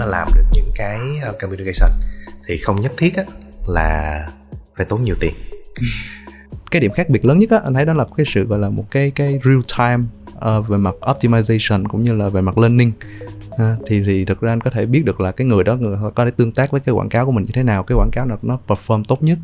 mà làm được những cái communication thì không nhất thiết á, là phải tốn nhiều tiền. Cái điểm khác biệt lớn nhất á, anh thấy đó là cái sự gọi là một cái real time về mặt optimization cũng như là về mặt learning. Thì thực ra anh có thể biết được là cái người đó có thể tương tác với cái quảng cáo của mình như thế nào, cái quảng cáo nào nó perform tốt nhất.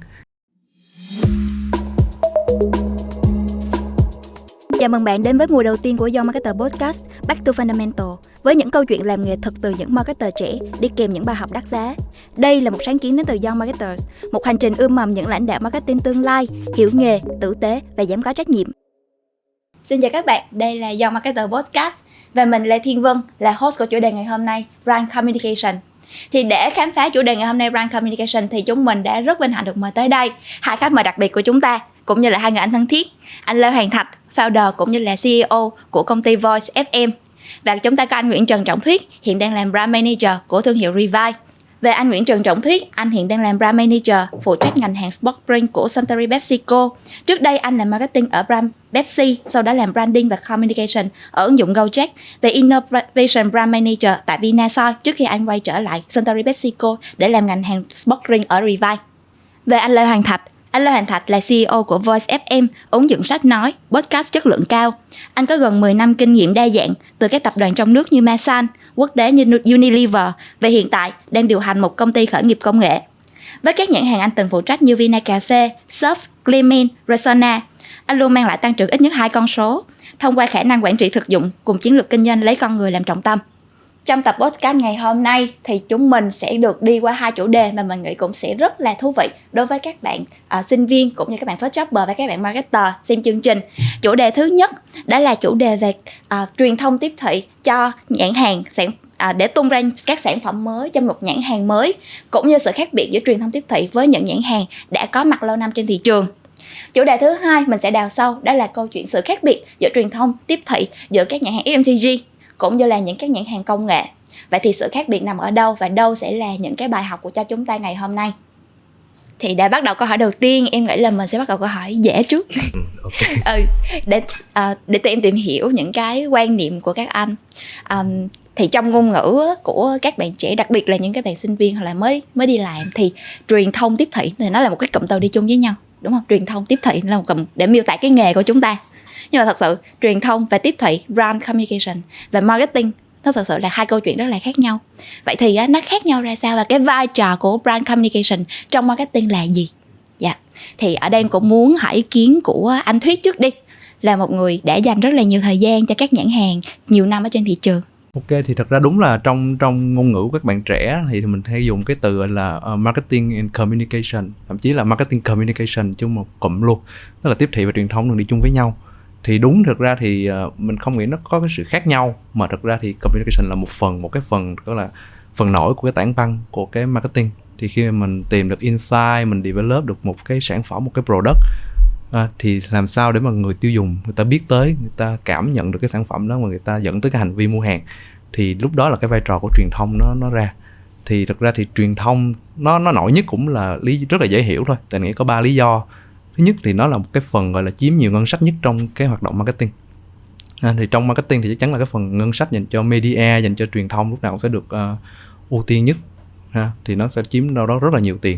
Chào mừng bạn đến với mùa đầu tiên của Young Marketer Podcast Back to Fundamental, với những câu chuyện làm nghề thực từ những marketer trẻ đi kèm những bài học đắt giá. Đây là một sáng kiến đến từ Young Marketers, một hành trình ươm mầm những lãnh đạo marketing tương lai, hiểu nghề, tử tế và dám có trách nhiệm. Xin chào các bạn, đây là Young Marketer Podcast và mình là Thiên Vân, là host của chủ đề ngày hôm nay, Brand Communication. Thì để khám phá chủ đề ngày hôm nay Brand Communication thì chúng mình đã rất vinh hạnh được mời tới đây hai khách mời đặc biệt của chúng ta, cũng như là hai người anh thân thiết, anh Lê Hoàng Thạch, founder cũng như là CEO của công ty Voice FM. Và chúng ta có anh Nguyễn Trần Trọng Thuyết, hiện đang làm Brand Manager của thương hiệu Revive. Về anh Nguyễn Trần Trọng Thuyết, anh hiện đang làm Brand Manager phụ trách ngành hàng Sport Drink của Suntory PepsiCo. Trước đây anh làm marketing ở brand Pepsi, sau đó làm branding và communication ở ứng dụng Gojek. Về Innovation Brand Manager tại Vinasoy trước khi anh quay trở lại Suntory PepsiCo để làm ngành hàng Sport Drink ở Revive. Về anh Lê Hoàng Thạch, anh Lê Hoàng Thạch là CEO của Voice FM, ứng dụng sách nói, podcast chất lượng cao. Anh có gần 10 năm kinh nghiệm đa dạng từ các tập đoàn trong nước như Masan, quốc tế như Unilever và hiện tại đang điều hành một công ty khởi nghiệp công nghệ. Với các nhãn hàng anh từng phụ trách như Vina Cà Phê, Surf, Clemen, Rexona, anh luôn mang lại tăng trưởng ít nhất 2 con số thông qua khả năng quản trị thực dụng cùng chiến lược kinh doanh lấy con người làm trọng tâm. Trong tập podcast ngày hôm nay thì chúng mình sẽ được đi qua 2 chủ đề mà mình nghĩ cũng sẽ rất là thú vị đối với các bạn sinh viên cũng như các bạn first jobber và các bạn marketer xem chương trình. Chủ đề thứ nhất đó là chủ đề về truyền thông tiếp thị cho nhãn hàng để tung ra các sản phẩm mới trong một nhãn hàng mới, cũng như sự khác biệt giữa truyền thông tiếp thị với những nhãn hàng đã có mặt lâu năm trên thị trường. Chủ đề thứ hai mình sẽ đào sâu, đó là câu chuyện sự khác biệt giữa truyền thông tiếp thị giữa các nhãn hàng FMCG cũng như là những các nhãn hàng công nghệ. Vậy thì sự khác biệt nằm ở đâu và đâu sẽ là những cái bài học của cho chúng ta ngày hôm nay? Thì để bắt đầu câu hỏi đầu tiên, em nghĩ là mình sẽ bắt đầu câu hỏi dễ trước. Để tụi em tìm hiểu những cái quan niệm của các anh. Thì trong ngôn ngữ của các bạn trẻ, đặc biệt là những cái bạn sinh viên hoặc là mới đi làm, thì truyền thông tiếp thị thì nó là một cái cụm từ đi chung với nhau, đúng không? Truyền thông tiếp thị là một cụm để miêu tả cái nghề của chúng ta. Nhưng mà thật sự truyền thông và tiếp thị, brand communication và marketing, nó thật sự là hai câu chuyện rất là khác nhau. Vậy thì nó khác nhau ra sao và cái vai trò của brand communication trong marketing là gì? Dạ. Thì ở đây em cũng muốn hỏi ý kiến của anh Thuyết trước đi, là một người đã dành rất là nhiều thời gian cho các nhãn hàng nhiều năm ở trên thị trường. Ok, thì thật ra đúng là trong ngôn ngữ của các bạn trẻ thì mình hay dùng cái từ gọi là marketing and communication, thậm chí là marketing communication chung một cụm luôn, tức là tiếp thị và truyền thông thường đi chung với nhau. Thì đúng, thực ra thì mình không nghĩ nó có cái sự khác nhau, mà thực ra thì communication là một cái phần gọi là phần nổi của cái tảng băng của cái marketing. Thì khi mà mình tìm được insight, mình develop được một cái sản phẩm, một cái product, thì làm sao để mà người tiêu dùng người ta biết tới, người ta cảm nhận được cái sản phẩm đó mà người ta dẫn tới cái hành vi mua hàng, thì lúc đó là cái vai trò của truyền thông nó ra. Thì thực ra thì truyền thông nó nổi nhất cũng là rất là dễ hiểu thôi, tại nghĩ có 3 lý do. Thứ nhất thì nó là một cái phần gọi là chiếm nhiều ngân sách nhất trong cái hoạt động marketing. Thì trong marketing thì chắc chắn là cái phần ngân sách dành cho media, dành cho truyền thông lúc nào cũng sẽ được ưu tiên nhất. Thì nó sẽ chiếm đâu đó rất là nhiều tiền.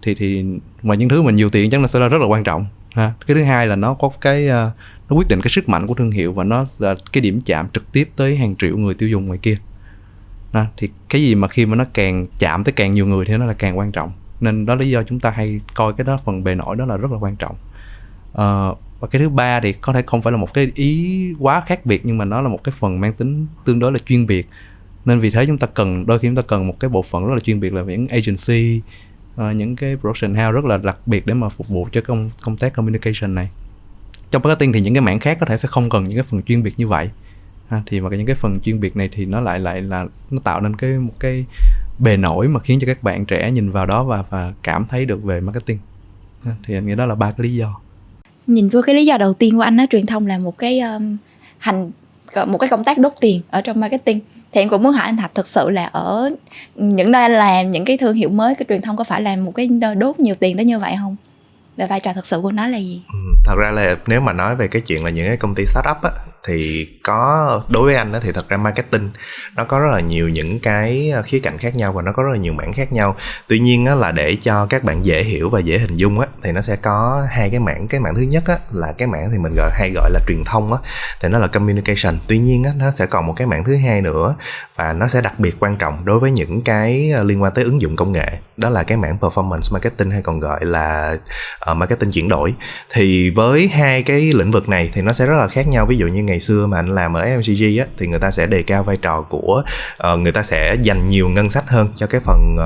Thì ngoài những thứ mà nhiều tiền chắc nó sẽ là rất là quan trọng. Cái thứ hai là nó có nó quyết định cái sức mạnh của thương hiệu, và nó là cái điểm chạm trực tiếp tới hàng triệu người tiêu dùng ngoài kia. Thì cái gì mà khi mà nó càng chạm tới càng nhiều người thì nó là càng quan trọng. Nên đó là lý do chúng ta hay coi cái đó, phần bề nổi đó là rất là quan trọng. Và cái thứ ba thì có thể không phải là một cái ý quá khác biệt, nhưng mà nó là một cái phần mang tính tương đối là chuyên biệt. Nên vì thế đôi khi chúng ta cần một cái bộ phận rất là chuyên biệt là những agency, những cái production house rất là đặc biệt để mà phục vụ cho công tác communication này. Trong marketing thì những cái mảng khác có thể sẽ không cần những cái phần chuyên biệt như vậy. Thì mà những cái phần chuyên biệt này thì nó lại là nó tạo nên một cái bề nổi mà khiến cho các bạn trẻ nhìn vào đó và cảm thấy được về marketing. Thì anh nghĩ đó là 3 cái lý do. Nhìn vô cái lý do đầu tiên của anh, truyền thông là một cái một cái công tác đốt tiền ở trong marketing. Thì em cũng muốn hỏi anh Thạch, thực sự là ở những nơi làm những cái thương hiệu mới, cái truyền thông có phải là một cái nơi đốt nhiều tiền tới như vậy không? và vai trò thực sự của nó là gì? Thật ra là nếu mà nói về cái chuyện là những cái công ty startup á, thì có, đối với anh á, thì thật ra marketing nó có rất là nhiều những cái khía cạnh khác nhau và nó có rất là nhiều mảng khác nhau. Tuy nhiên á, là để cho các bạn dễ hiểu và dễ hình dung á, thì nó sẽ có hai cái mảng. Cái mảng thứ nhất á, là cái mảng thì mình hay gọi là truyền thông á, thì nó là communication. Tuy nhiên á, nó sẽ còn một cái mảng thứ hai nữa và nó sẽ đặc biệt quan trọng đối với những cái liên quan tới ứng dụng công nghệ, đó là cái mảng performance marketing hay còn gọi là marketing chuyển đổi. Thì với hai cái lĩnh vực này thì nó sẽ rất là khác nhau. Ví dụ như ngày xưa mà anh làm ở FMCG á, thì người ta sẽ đề cao vai trò của người ta sẽ dành nhiều ngân sách hơn cho cái phần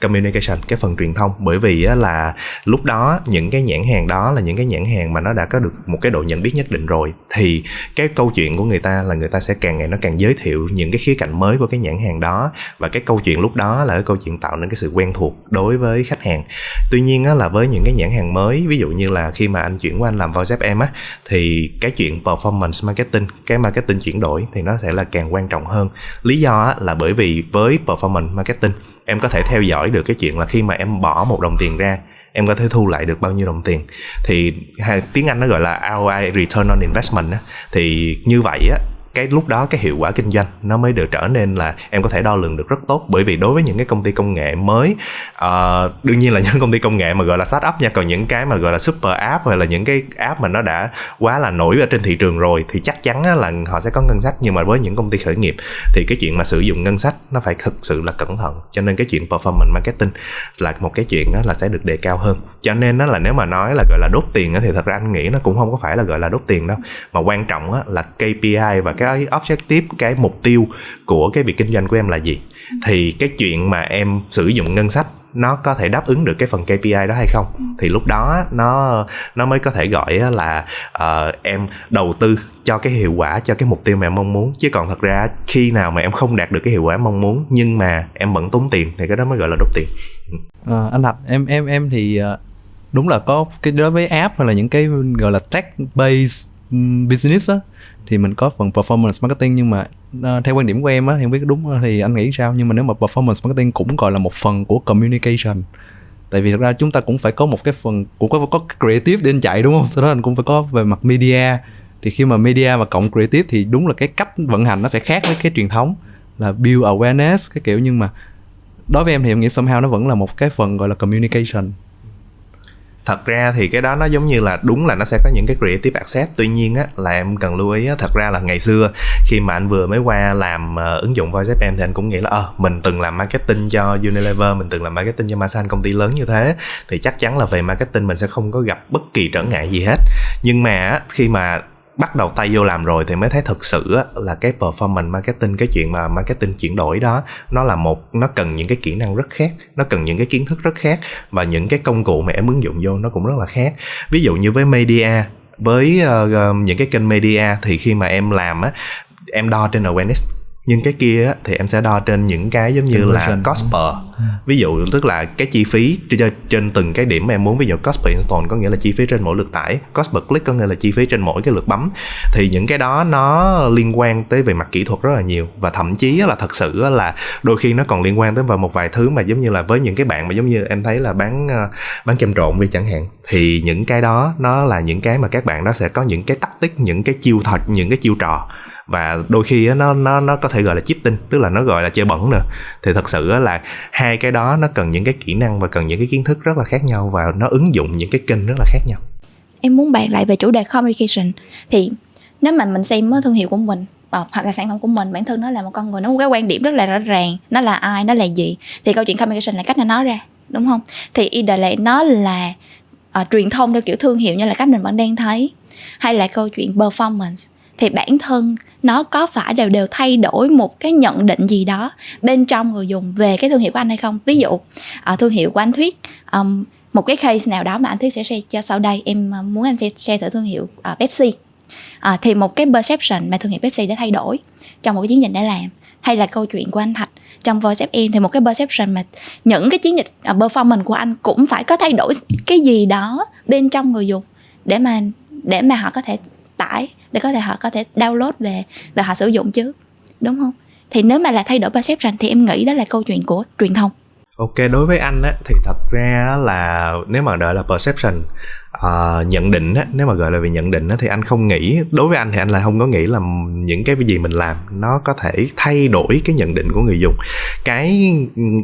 communication, cái phần truyền thông, bởi vì á, là lúc đó những cái nhãn hàng đó là những cái nhãn hàng mà nó đã có được một cái độ nhận biết nhất định rồi, thì cái câu chuyện của người ta là người ta sẽ càng ngày nó càng giới thiệu những cái khía cạnh mới của cái nhãn hàng đó, và cái câu chuyện lúc đó là cái câu chuyện tạo nên cái sự quen thuộc đối với khách hàng. Tuy nhiên á, là với những cái nhãn hàng mới, ví dụ như là khi mà anh chuyển qua anh làm Voice FM á, thì cái chuyện performance marketing, cái marketing chuyển đổi thì nó sẽ là càng quan trọng hơn. Lý do á, là bởi vì với performance marketing em có thể theo dõi được cái chuyện là khi mà em bỏ một đồng tiền ra, em có thể thu lại được bao nhiêu đồng tiền. Thì tiếng Anh nó gọi là ROI, Return on Investment á. Thì như vậy á, cái lúc đó cái hiệu quả kinh doanh nó mới được trở nên là em có thể đo lường được rất tốt. Bởi vì đối với những cái công ty công nghệ mới, đương nhiên là những công ty công nghệ mà gọi là startup nha, còn những cái mà gọi là super app hay là những cái app mà nó đã quá là nổi ở trên thị trường rồi thì chắc chắn là họ sẽ có ngân sách. Nhưng mà với những công ty khởi nghiệp thì cái chuyện mà sử dụng ngân sách nó phải thực sự là cẩn thận, cho nên cái chuyện performance marketing là một cái chuyện là sẽ được đề cao hơn. Cho nên là nếu mà nói là gọi là đốt tiền thì thật ra anh nghĩ nó cũng không có phải là gọi là đốt tiền đâu, mà quan trọng là KPI và cái objective, cái mục tiêu của cái việc kinh doanh của em là gì. Thì cái chuyện mà em sử dụng ngân sách nó có thể đáp ứng được cái phần KPI đó hay không, thì lúc đó nó mới có thể gọi là em đầu tư cho cái hiệu quả, cho cái mục tiêu mà em mong muốn. Chứ còn thật ra khi nào mà em không đạt được cái hiệu quả em mong muốn nhưng mà em vẫn tốn tiền thì cái đó mới gọi là đốt tiền. Anh Thạch, em thì đúng là có cái đối với app hay là những cái gọi là tech based business á, thì mình có phần performance marketing. Nhưng mà theo quan điểm của em á, thì không biết đúng thì anh nghĩ sao, nhưng mà nếu mà performance marketing cũng gọi là một phần của communication. Tại vì thật ra chúng ta cũng phải có một cái phần, cũng có creative để anh chạy, đúng không? Sau đó anh cũng phải có về mặt media. Thì khi mà media và cộng creative thì đúng là cái cách vận hành nó sẽ khác với cái truyền thống là build awareness cái kiểu. Nhưng mà đối với em thì em nghĩ somehow nó vẫn là một cái phần gọi là communication. Thật ra thì cái đó nó giống như là đúng là nó sẽ có những cái creative access. Tuy nhiên á, là em cần lưu ý á, thật ra là ngày xưa khi mà anh vừa mới qua làm ứng dụng Voice FM thì anh cũng nghĩ là mình từng làm marketing cho Unilever, mình từng làm marketing cho Masan, công ty lớn như thế, thì chắc chắn là về marketing mình sẽ không có gặp bất kỳ trở ngại gì hết. Nhưng mà á, khi mà bắt đầu tay vô làm rồi thì mới thấy thực sự là cái performance marketing, cái chuyện mà marketing chuyển đổi đó, nó cần những cái kỹ năng rất khác, nó cần những cái kiến thức rất khác, và những cái công cụ mà em ứng dụng vô nó cũng rất là khác. Ví dụ như với media, với những cái kênh media thì khi mà em làm á, em đo trên awareness, nhưng cái kia á, thì em sẽ đo trên những cái giống như là cost per. Ví dụ tức là cái chi phí trên từng cái điểm mà em muốn. Ví dụ cost per install có nghĩa là chi phí trên mỗi lượt tải, cost per click có nghĩa là chi phí trên mỗi cái lượt bấm. Thì những cái đó nó liên quan tới về mặt kỹ thuật rất là nhiều, và thậm chí là thật sự là đôi khi nó còn liên quan tới vào một vài thứ mà giống như là với những cái bạn mà giống như em thấy là bán kem trộn đi chẳng hạn, thì những cái đó nó là những cái mà các bạn đó sẽ có những cái tactic, những cái chiêu thuật, những cái chiêu trò, và đôi khi nó có thể gọi là cheating, tức là nó gọi là chơi bẩn nữa. Thì thật sự là hai cái đó nó cần những cái kỹ năng và cần những cái kiến thức rất là khác nhau, và nó ứng dụng những cái kênh rất là khác nhau. Em muốn bàn lại về chủ đề communication. Thì nếu mà mình xem thương hiệu của mình hoặc là sản phẩm của mình, bản thân nó là một con người, nó có một cái quan điểm rất là rõ ràng, nó là ai, nó là gì, thì câu chuyện communication là cách nó nói ra, đúng không? Thì either là nó là truyền thông theo kiểu thương hiệu như là cách mình vẫn đang thấy, hay là câu chuyện performance, thì bản thân nó có phải đều thay đổi một cái nhận định gì đó bên trong người dùng về cái thương hiệu của anh hay không. Ví dụ thương hiệu của anh Thuyết, một cái case nào đó mà anh Thuyết sẽ share cho sau đây, em muốn anh share thử thương hiệu Pepsi. Thì một cái perception mà thương hiệu Pepsi đã thay đổi trong một cái chiến dịch đã làm, hay là câu chuyện của anh Thạch trong Voice FM thì một cái perception mà những cái chiến dịch performance của anh cũng phải có thay đổi cái gì đó bên trong người dùng để mà họ có thể tải, để họ có thể download về và họ sử dụng chứ, đúng không? Thì nếu mà là thay đổi perception thì em nghĩ đó là câu chuyện của truyền thông. Ok, đối với anh á thì thật ra là nếu mà gọi là perception, nhận định á, nếu mà gọi là về nhận định á thì anh không nghĩ, đối với anh thì anh lại không có nghĩ là những cái gì mình làm nó có thể thay đổi cái nhận định của người dùng.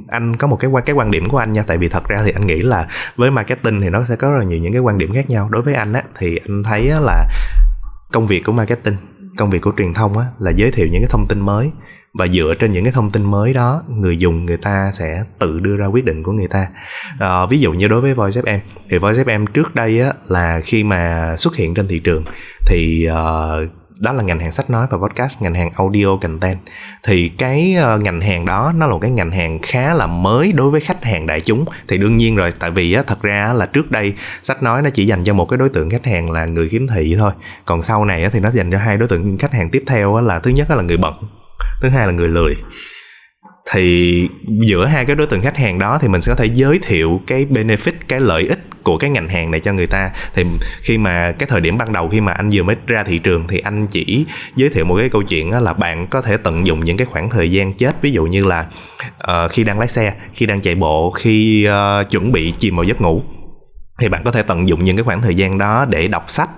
Anh có một cái quan điểm của anh nha, tại vì thật ra thì anh nghĩ là với marketing thì nó sẽ có rất là nhiều những cái quan điểm khác nhau. Đối với anh á thì anh thấy á là công việc của marketing, công việc của truyền thông á là giới thiệu những cái thông tin mới, và dựa trên những cái thông tin mới đó, người dùng người ta sẽ tự đưa ra quyết định của người ta. Ví dụ như đối với Voice FM, thì Voice FM trước đây á là khi mà xuất hiện trên thị trường thì đó là ngành hàng sách nói và podcast, ngành hàng audio content. Thì cái ngành hàng đó nó là một cái ngành hàng khá là mới đối với khách hàng đại chúng. Thì đương nhiên rồi, tại vì á, thật ra là trước đây sách nói nó chỉ dành cho một cái đối tượng khách hàng là người khiếm thị thôi. Còn sau này á, thì nó dành cho hai đối tượng khách hàng tiếp theo á, là thứ nhất á, là người bận, thứ hai là người lười. Thì giữa hai cái đối tượng khách hàng đó thì mình sẽ có thể giới thiệu cái benefit, cái lợi ích của cái ngành hàng này cho người ta. Thì khi mà cái thời điểm ban đầu khi mà anh vừa mới ra thị trường thì anh chỉ giới thiệu một cái câu chuyện là bạn có thể tận dụng những cái khoảng thời gian chết, ví dụ như là khi đang lái xe, khi đang chạy bộ, khi chuẩn bị chìm vào giấc ngủ, thì bạn có thể tận dụng những cái khoảng thời gian đó để đọc sách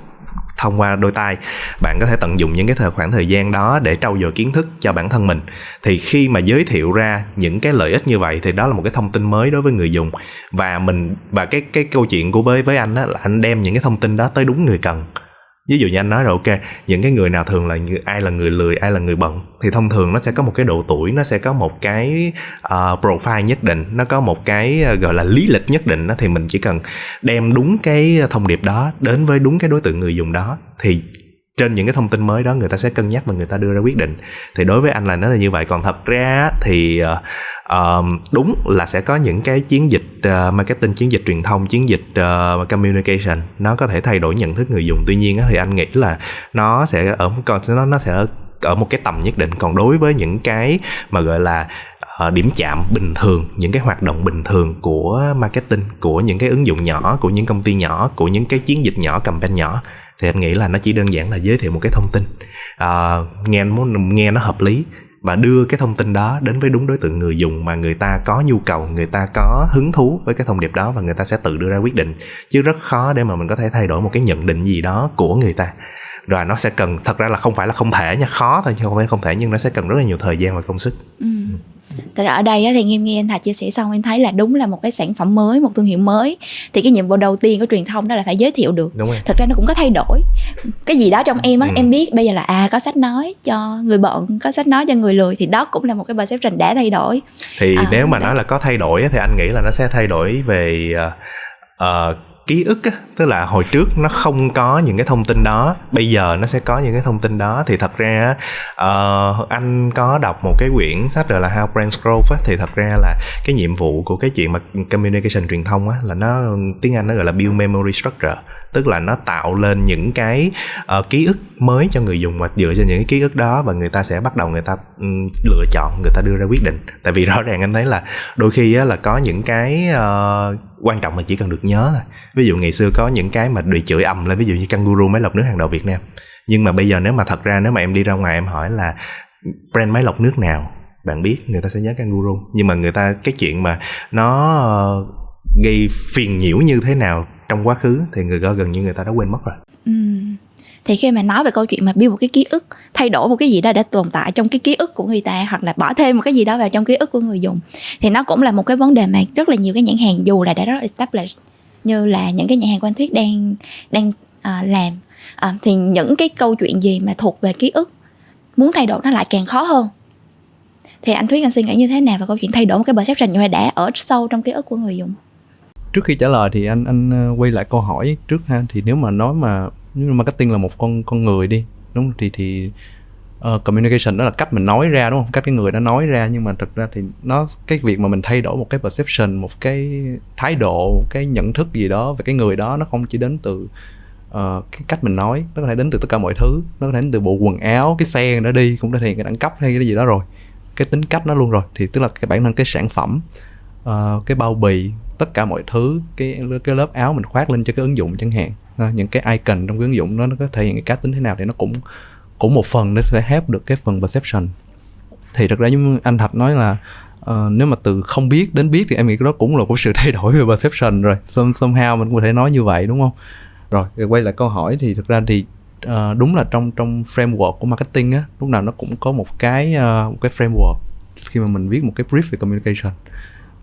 thông qua đôi tai. Bạn có thể tận dụng những cái khoảng thời gian đó để trau dồi kiến thức cho bản thân mình. Thì khi mà giới thiệu ra những cái lợi ích như vậy thì đó là một cái thông tin mới đối với người dùng. Và cái câu chuyện của với anh á là anh đem những cái thông tin đó tới đúng người cần. Ví dụ như anh nói rồi, ok, những cái người nào thường là ai là người lười, ai là người bận, thì thông thường nó sẽ có một cái độ tuổi, nó sẽ có một cái profile nhất định, nó có một cái gọi là lý lịch nhất định đó. Thì mình chỉ cần đem đúng cái thông điệp đó đến với đúng cái đối tượng người dùng đó, thì trên những cái thông tin mới đó người ta sẽ cân nhắc và người ta đưa ra quyết định. Thì đối với anh là nó là như vậy. Còn thật ra thì đúng là sẽ có những cái chiến dịch marketing, chiến dịch truyền thông, chiến dịch communication nó có thể thay đổi nhận thức người dùng. Tuy nhiên thì anh nghĩ là nó sẽ ở một cái tầm nhất định. Còn đối với những cái mà gọi là điểm chạm bình thường, những cái hoạt động bình thường của marketing, của những cái ứng dụng nhỏ, của những công ty nhỏ, của những cái chiến dịch nhỏ, campaign nhỏ, thì anh nghĩ là nó chỉ đơn giản là giới thiệu một cái thông tin nghe nó hợp lý, và đưa cái thông tin đó đến với đúng đối tượng người dùng mà người ta có nhu cầu, người ta có hứng thú với cái thông điệp đó, và người ta sẽ tự đưa ra quyết định. Chứ rất khó để mà mình có thể thay đổi một cái nhận định gì đó của người ta. Rồi nó sẽ cần, thật ra là không phải là không thể nha, khó thôi chứ không phải không thể, nhưng nó sẽ cần rất là nhiều thời gian và công sức. Thật ra ở đây thì nghe anh Thạch chia sẻ xong em thấy là đúng là một cái sản phẩm mới, một thương hiệu mới, thì cái nhiệm vụ đầu tiên của truyền thông đó là phải giới thiệu được. Đúng rồi. Thật ra nó cũng có thay đổi cái gì đó trong em á. Em biết bây giờ là có sách nói cho người bận, có sách nói cho người lười, thì đó cũng là một cái perception đã thay đổi. Thì nếu mà nói là có thay đổi thì anh nghĩ là nó sẽ thay đổi về ký ức á, tức là hồi trước nó không có những cái thông tin đó, bây giờ nó sẽ có những cái thông tin đó. Thì thật ra anh có đọc một cái quyển sách rồi là How Brands Grow á, thì thật ra là cái nhiệm vụ của cái chuyện mà communication truyền thông á là nó, tiếng Anh nó gọi là build memory structure, tức là nó tạo lên những cái ký ức mới cho người dùng, và dựa trên những cái ký ức đó và người ta sẽ bắt đầu người ta lựa chọn, người ta đưa ra quyết định. Tại vì rõ ràng anh thấy là đôi khi á, là có những cái quan trọng mà chỉ cần được nhớ thôi. Ví dụ ngày xưa có những cái mà bị chửi ầm lên, ví dụ như Kangaroo, máy lọc nước hàng đầu Việt Nam. Nhưng mà bây giờ nếu mà em đi ra ngoài em hỏi là brand máy lọc nước nào bạn biết, người ta sẽ nhớ Kangaroo. Nhưng mà người ta, cái chuyện mà nó gây phiền nhiễu như thế nào trong quá khứ thì gần như người ta đã quên mất rồi. Thì khi mà nói về câu chuyện mà build một cái ký ức, thay đổi một cái gì đó đã tồn tại trong cái ký ức của người ta, hoặc là bỏ thêm một cái gì đó vào trong ký ức của người dùng, thì nó cũng là một cái vấn đề mà rất là nhiều cái nhãn hàng dù là đã rất established như là những cái nhãn hàng Quang Thuyết đang làm, thì những cái câu chuyện gì mà thuộc về ký ức muốn thay đổi nó lại càng khó hơn. Thì anh Thuyết, anh suy nghĩ như thế nào về câu chuyện thay đổi một cái perception nhưng mà đã ở sâu trong ký ức của người dùng? Trước khi trả lời thì anh quay lại câu hỏi trước ha. Thì nếu mà nói mà marketing là một con người đi, đúng thì communication đó là cách mình nói ra, đúng không? Cách cái người đó nói ra. Nhưng mà thực ra thì cái việc mà mình thay đổi một cái perception, một cái thái độ, một cái nhận thức gì đó về cái người đó, nó không chỉ đến từ cái cách mình nói, nó có thể đến từ tất cả mọi thứ. Nó có thể đến từ bộ quần áo, cái xe nó đi cũng đã thể hiện cái đẳng cấp hay cái gì đó rồi, cái tính cách nó luôn rồi. Thì tức là cái bản thân cái sản phẩm, cái bao bì, tất cả mọi thứ, cái lớp áo mình khoác lên cho cái ứng dụng chẳng hạn, những cái icon trong cái ứng dụng nó có thể hiện cái cá tính thế nào, thì nó cũng một phần để có thể help được cái phần perception. Thì thật ra như anh Thạch nói là Nếu mà từ không biết đến biết thì em nghĩ đó cũng là một sự thay đổi về perception rồi. Somehow mình có thể nói như vậy, đúng không? Rồi quay lại câu hỏi thì thực ra thì đúng là trong framework của marketing á, lúc nào nó cũng có một cái framework khi mà mình viết một cái brief về communication.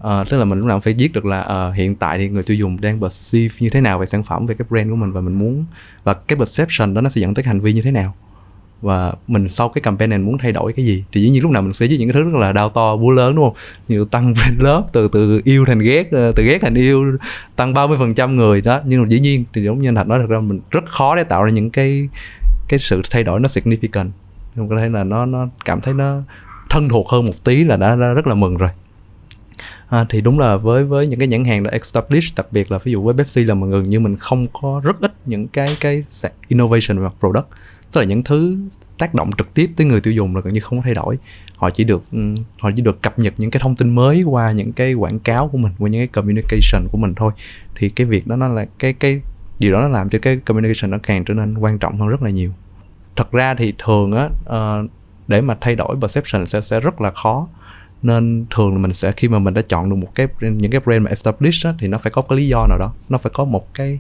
Tức là mình lúc nào cũng phải viết được là hiện tại thì người tiêu dùng đang perceive như thế nào về sản phẩm, về cái brand của mình, và mình muốn, và cái perception đó nó sẽ dẫn tới hành vi như thế nào, và mình sau cái campaign này muốn thay đổi cái gì. Thì dĩ nhiên lúc nào mình sẽ viết những cái thứ rất là đao to búa lớn, đúng không? Như tăng brand love, từ yêu thành ghét, từ ghét thành yêu, tăng 30% người đó. Nhưng mà dĩ nhiên thì giống như anh Thạch nói, thật ra mình rất khó để tạo ra những cái sự thay đổi nó significant. Không có thể là nó cảm thấy nó thân thuộc hơn một tí là đã rất là mừng rồi. Thì đúng là với những cái nhãn hàng đã established, đặc biệt là ví dụ với Pepsi là gần như mình không có, rất ít những cái innovation về mặt product, tức là những thứ tác động trực tiếp tới người tiêu dùng là gần như không có thay đổi. Họ chỉ được cập nhật những cái thông tin mới qua những cái quảng cáo của mình, qua những cái communication của mình thôi. Thì cái việc đó nó là cái điều đó nó làm cho cái communication nó càng trở nên quan trọng hơn rất là nhiều. Thật ra thì thường á, để mà thay đổi perception sẽ rất là khó. Nên thường là mình sẽ, khi mà mình đã chọn được những cái brand mà established á, thì nó phải có cái lý do nào đó, nó phải có một cái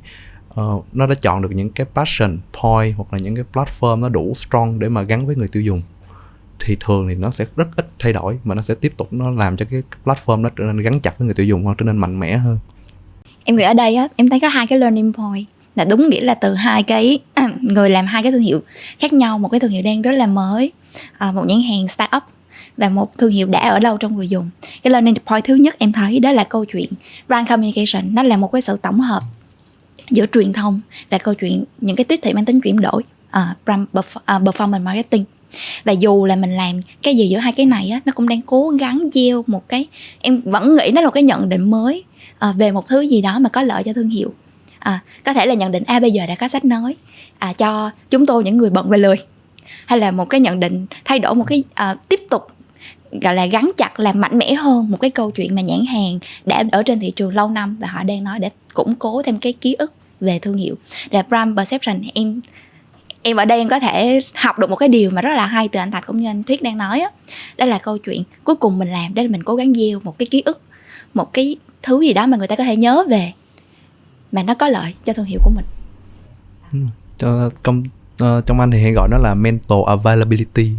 nó đã chọn được những cái passion point hoặc là những cái platform nó đủ strong để mà gắn với người tiêu dùng. Thì thường thì nó sẽ rất ít thay đổi, mà nó sẽ tiếp tục nó làm cho cái platform nó trở nên gắn chặt với người tiêu dùng hơn, trở nên mạnh mẽ hơn. Em nghĩ ở đây á, em thấy có 2 cái learning point, là đúng nghĩa là từ 2 cái người làm 2 cái thương hiệu khác nhau. Một cái thương hiệu đang rất là mới, một nhãn hàng startup, và một thương hiệu đã ở lâu trong người dùng. Cái learning point thứ nhất em thấy đó là câu chuyện brand communication. Nó là một cái sự tổng hợp giữa truyền thông và câu chuyện những cái tiếp thị mang tính chuyển đổi, brand performance marketing. Và dù là mình làm cái gì giữa 2 cái này á, nó cũng đang cố gắng gieo một cái, em vẫn nghĩ nó là một cái nhận định mới về một thứ gì đó mà có lợi cho thương hiệu. Có thể là nhận định bây giờ đã có sách nói cho chúng tôi những người bận về lười, hay là một cái nhận định thay đổi một cái tiếp tục gọi là gắn chặt, làm mạnh mẽ hơn một cái câu chuyện mà nhãn hàng đã ở trên thị trường lâu năm và họ đang nói để củng cố thêm cái ký ức về thương hiệu. Là brand perception, em ở đây em có thể học được một cái điều mà rất là hay từ anh Thạch cũng như anh Thuyết đang nói á. Đó là câu chuyện cuối cùng mình làm đó là mình cố gắng gieo một cái ký ức, một cái thứ gì đó mà người ta có thể nhớ về, mà nó có lợi cho thương hiệu của mình. Trong Anh thì hay gọi nó là mental availability.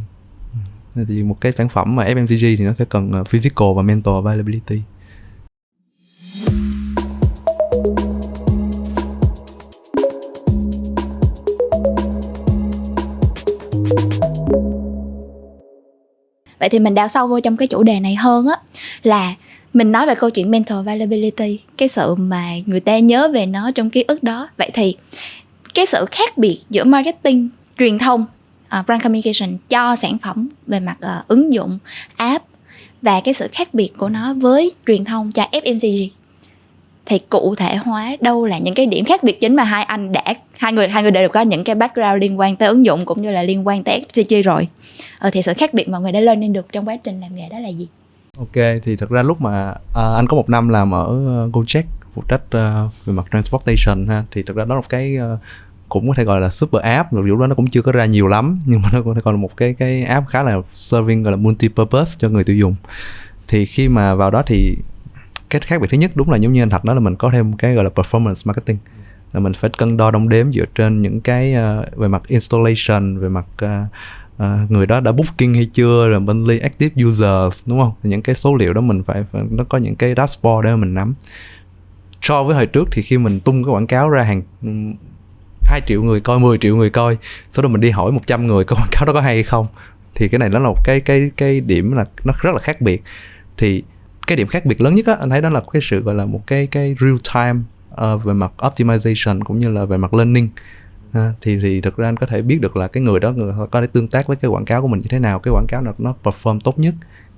Thì một cái sản phẩm mà FMCG thì nó sẽ cần physical và mental availability. Vậy thì mình đào sâu vô trong cái chủ đề này hơn á, là mình nói về câu chuyện mental availability, cái sự mà người ta nhớ về nó trong ký ức đó. Vậy thì cái sự khác biệt giữa marketing, truyền thông, brand communication cho sản phẩm về mặt ứng dụng, app, và cái sự khác biệt của nó với truyền thông cho FMCG, thì cụ thể hóa đâu là những cái điểm khác biệt chính mà hai người đều có những cái background liên quan tới ứng dụng cũng như là liên quan tới FMCG rồi. Thì sự khác biệt mà người đã lên lên được trong quá trình làm nghề đó là gì? Ok, thì thật ra lúc mà anh có 1 năm làm ở Gojek, phụ trách về mặt transportation ha, thì thật ra đó là một cái cũng có thể gọi là super app, rồi lúc đó nó cũng chưa có ra nhiều lắm, nhưng mà nó cũng còn là một cái app khá là serving, gọi là multi-purpose cho người tiêu dùng. Thì khi mà vào đó thì cái khác biệt thứ nhất đúng là giống như anh Thạch nói, là mình có thêm một cái gọi là performance marketing, là mình phải cân đo đong đếm dựa trên những cái về mặt installation, về mặt người đó đã booking hay chưa, rồi monthly active users, đúng không? Thì những cái số liệu đó mình phải nó có những cái dashboard để mà mình nắm. So với hồi trước thì khi mình tung cái quảng cáo ra hàng 2 triệu người coi, 10 triệu người coi, sau đó mình đi hỏi 100 người cái quảng cáo đó có hay hay không, thì cái này nó là một cái điểm là nó rất là khác biệt. Thì cái điểm khác biệt lớn nhất á, anh thấy đó là cái sự gọi là một cái real time về mặt optimization cũng như là về mặt learning. Thì thực ra anh có thể biết được là cái người đó có thể tương tác với cái quảng cáo của mình như thế nào, cái quảng cáo nào nó perform tốt nhất,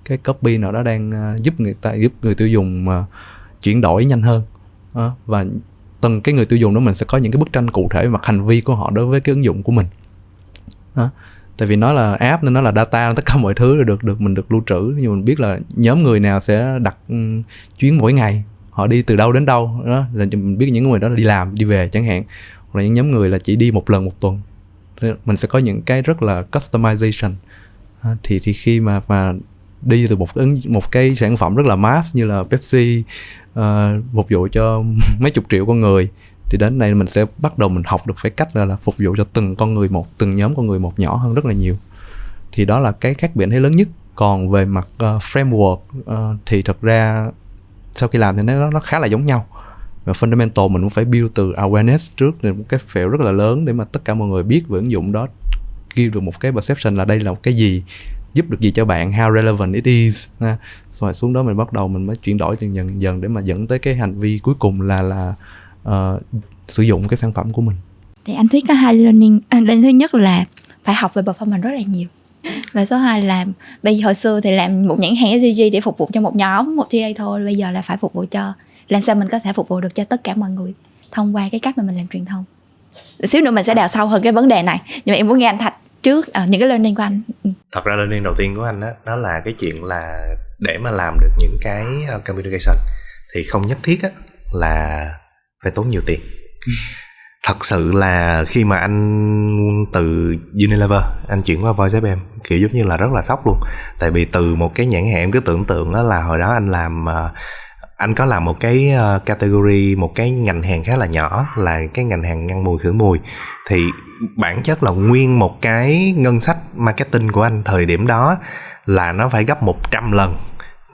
cái copy nào đó đang giúp người tiêu dùng chuyển đổi nhanh hơn. Và từng cái người tiêu dùng đó mình sẽ có những cái bức tranh cụ thể về mặt hành vi của họ đối với cái ứng dụng của mình. Tại vì nó là app nên nó là data, tất cả mọi thứ mình được lưu trữ, nhưng mình biết là nhóm người nào sẽ đặt chuyến mỗi ngày, họ đi từ đâu đến đâu đó, là mình biết những người đó là đi làm đi về chẳng hạn, hoặc là những nhóm người là chỉ đi 1 lần 1 tuần. Mình sẽ có những cái rất là customization. Thì khi mà đi từ một cái sản phẩm rất là mass như là Pepsi phục vụ cho mấy chục triệu con người, thì đến đây mình sẽ bắt đầu mình học được phải cách là phục vụ cho từng con người một, từng nhóm con người một, nhỏ hơn rất là nhiều. Thì đó là cái khác biệt thấy lớn nhất. Còn về mặt framework thì thật ra sau khi làm thì nó khá là giống nhau. Và fundamental mình cũng phải build từ awareness trước, thì một cái phễu rất là lớn để mà tất cả mọi người biết về ứng dụng đó, give được một cái perception là đây là một cái gì, giúp được gì cho bạn, how relevant it is. Rồi xuống đó mình bắt đầu mình mới chuyển đổi từ dần dần để mà dẫn tới cái hành vi cuối cùng là sử dụng cái sản phẩm của mình. Thì anh Thuyết có 2 learning. Learning thứ nhất là phải học về performance rất là nhiều. Và số 2 là bây giờ hồi xưa thì làm một nhãn hàng SCG để phục vụ cho một nhóm, một TA thôi. Bây giờ là phải phục vụ cho, làm sao mình có thể phục vụ được cho tất cả mọi người thông qua cái cách mà mình làm truyền thông. Xíu nữa mình sẽ đào sâu hơn cái vấn đề này. Nhưng mà em muốn nghe anh Thạch trước những cái learning của anh. Thật ra learning đầu tiên của anh đó là cái chuyện là để mà làm được những cái communication thì không nhất thiết là phải tốn nhiều tiền. Thật sự là khi mà anh từ Unilever anh chuyển qua Voice FM kiểu giống như là rất là sốc luôn. Tại vì từ một cái nhãn hàng, em cứ tưởng tượng đó là hồi đó anh làm, anh có làm một cái category, một cái ngành hàng khá là nhỏ là cái ngành hàng ngăn mùi khử mùi. Thì bản chất là nguyên một cái ngân sách marketing của anh thời điểm đó là nó phải gấp 100 lần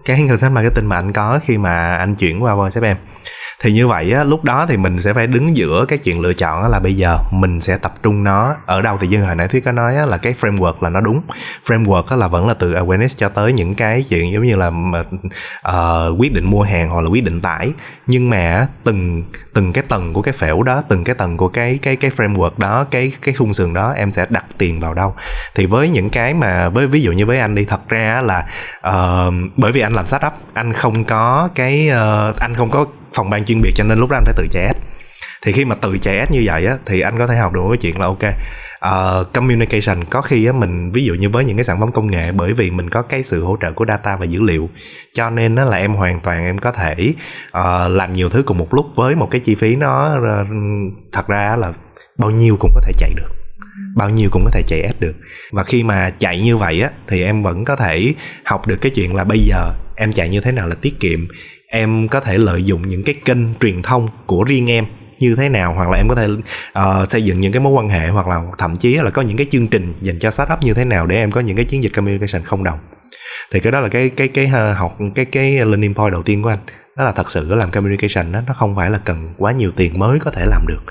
cái ngân sách marketing mà anh có khi mà anh chuyển qua Voice FM. Thì như vậy á, lúc đó thì mình sẽ phải đứng giữa cái chuyện lựa chọn là bây giờ mình sẽ tập trung nó ở đâu. Thì như hồi nãy Thuyết có nói á, là cái framework là nó đúng. Framework á, là vẫn là từ awareness cho tới những cái chuyện giống như là quyết định mua hàng hoặc là quyết định tải. Nhưng mà từng cái tầng của cái phễu đó, từng cái tầng của cái framework đó, cái khung sườn đó em sẽ đặt tiền vào đâu. Thì với những cái mà ví dụ như với anh đi, thật ra là bởi vì anh làm startup, anh không có anh không có phòng ban chuyên biệt, cho nên lúc đó anh phải tự chạy ad. Thì khi mà tự chạy ad như vậy á, thì anh có thể học được một cái chuyện là communication có khi á, mình ví dụ như với những cái sản phẩm công nghệ, bởi vì mình có cái sự hỗ trợ của data và dữ liệu, cho nên là em hoàn toàn em có thể làm nhiều thứ cùng một lúc với một cái chi phí nó thật ra là bao nhiêu cũng có thể chạy được, bao nhiêu cũng có thể chạy ad được. Và khi mà chạy như vậy á, thì em vẫn có thể học được cái chuyện là bây giờ em chạy như thế nào là tiết kiệm, em có thể lợi dụng những cái kênh truyền thông của riêng em như thế nào, hoặc là em có thể xây dựng những cái mối quan hệ, hoặc là thậm chí là có những cái chương trình dành cho startup như thế nào để em có những cái chiến dịch communication không đồng. Thì cái đó là cái học cái learning point đầu tiên của anh. Đó là thật sự làm communication nó không phải là cần quá nhiều tiền mới có thể làm được.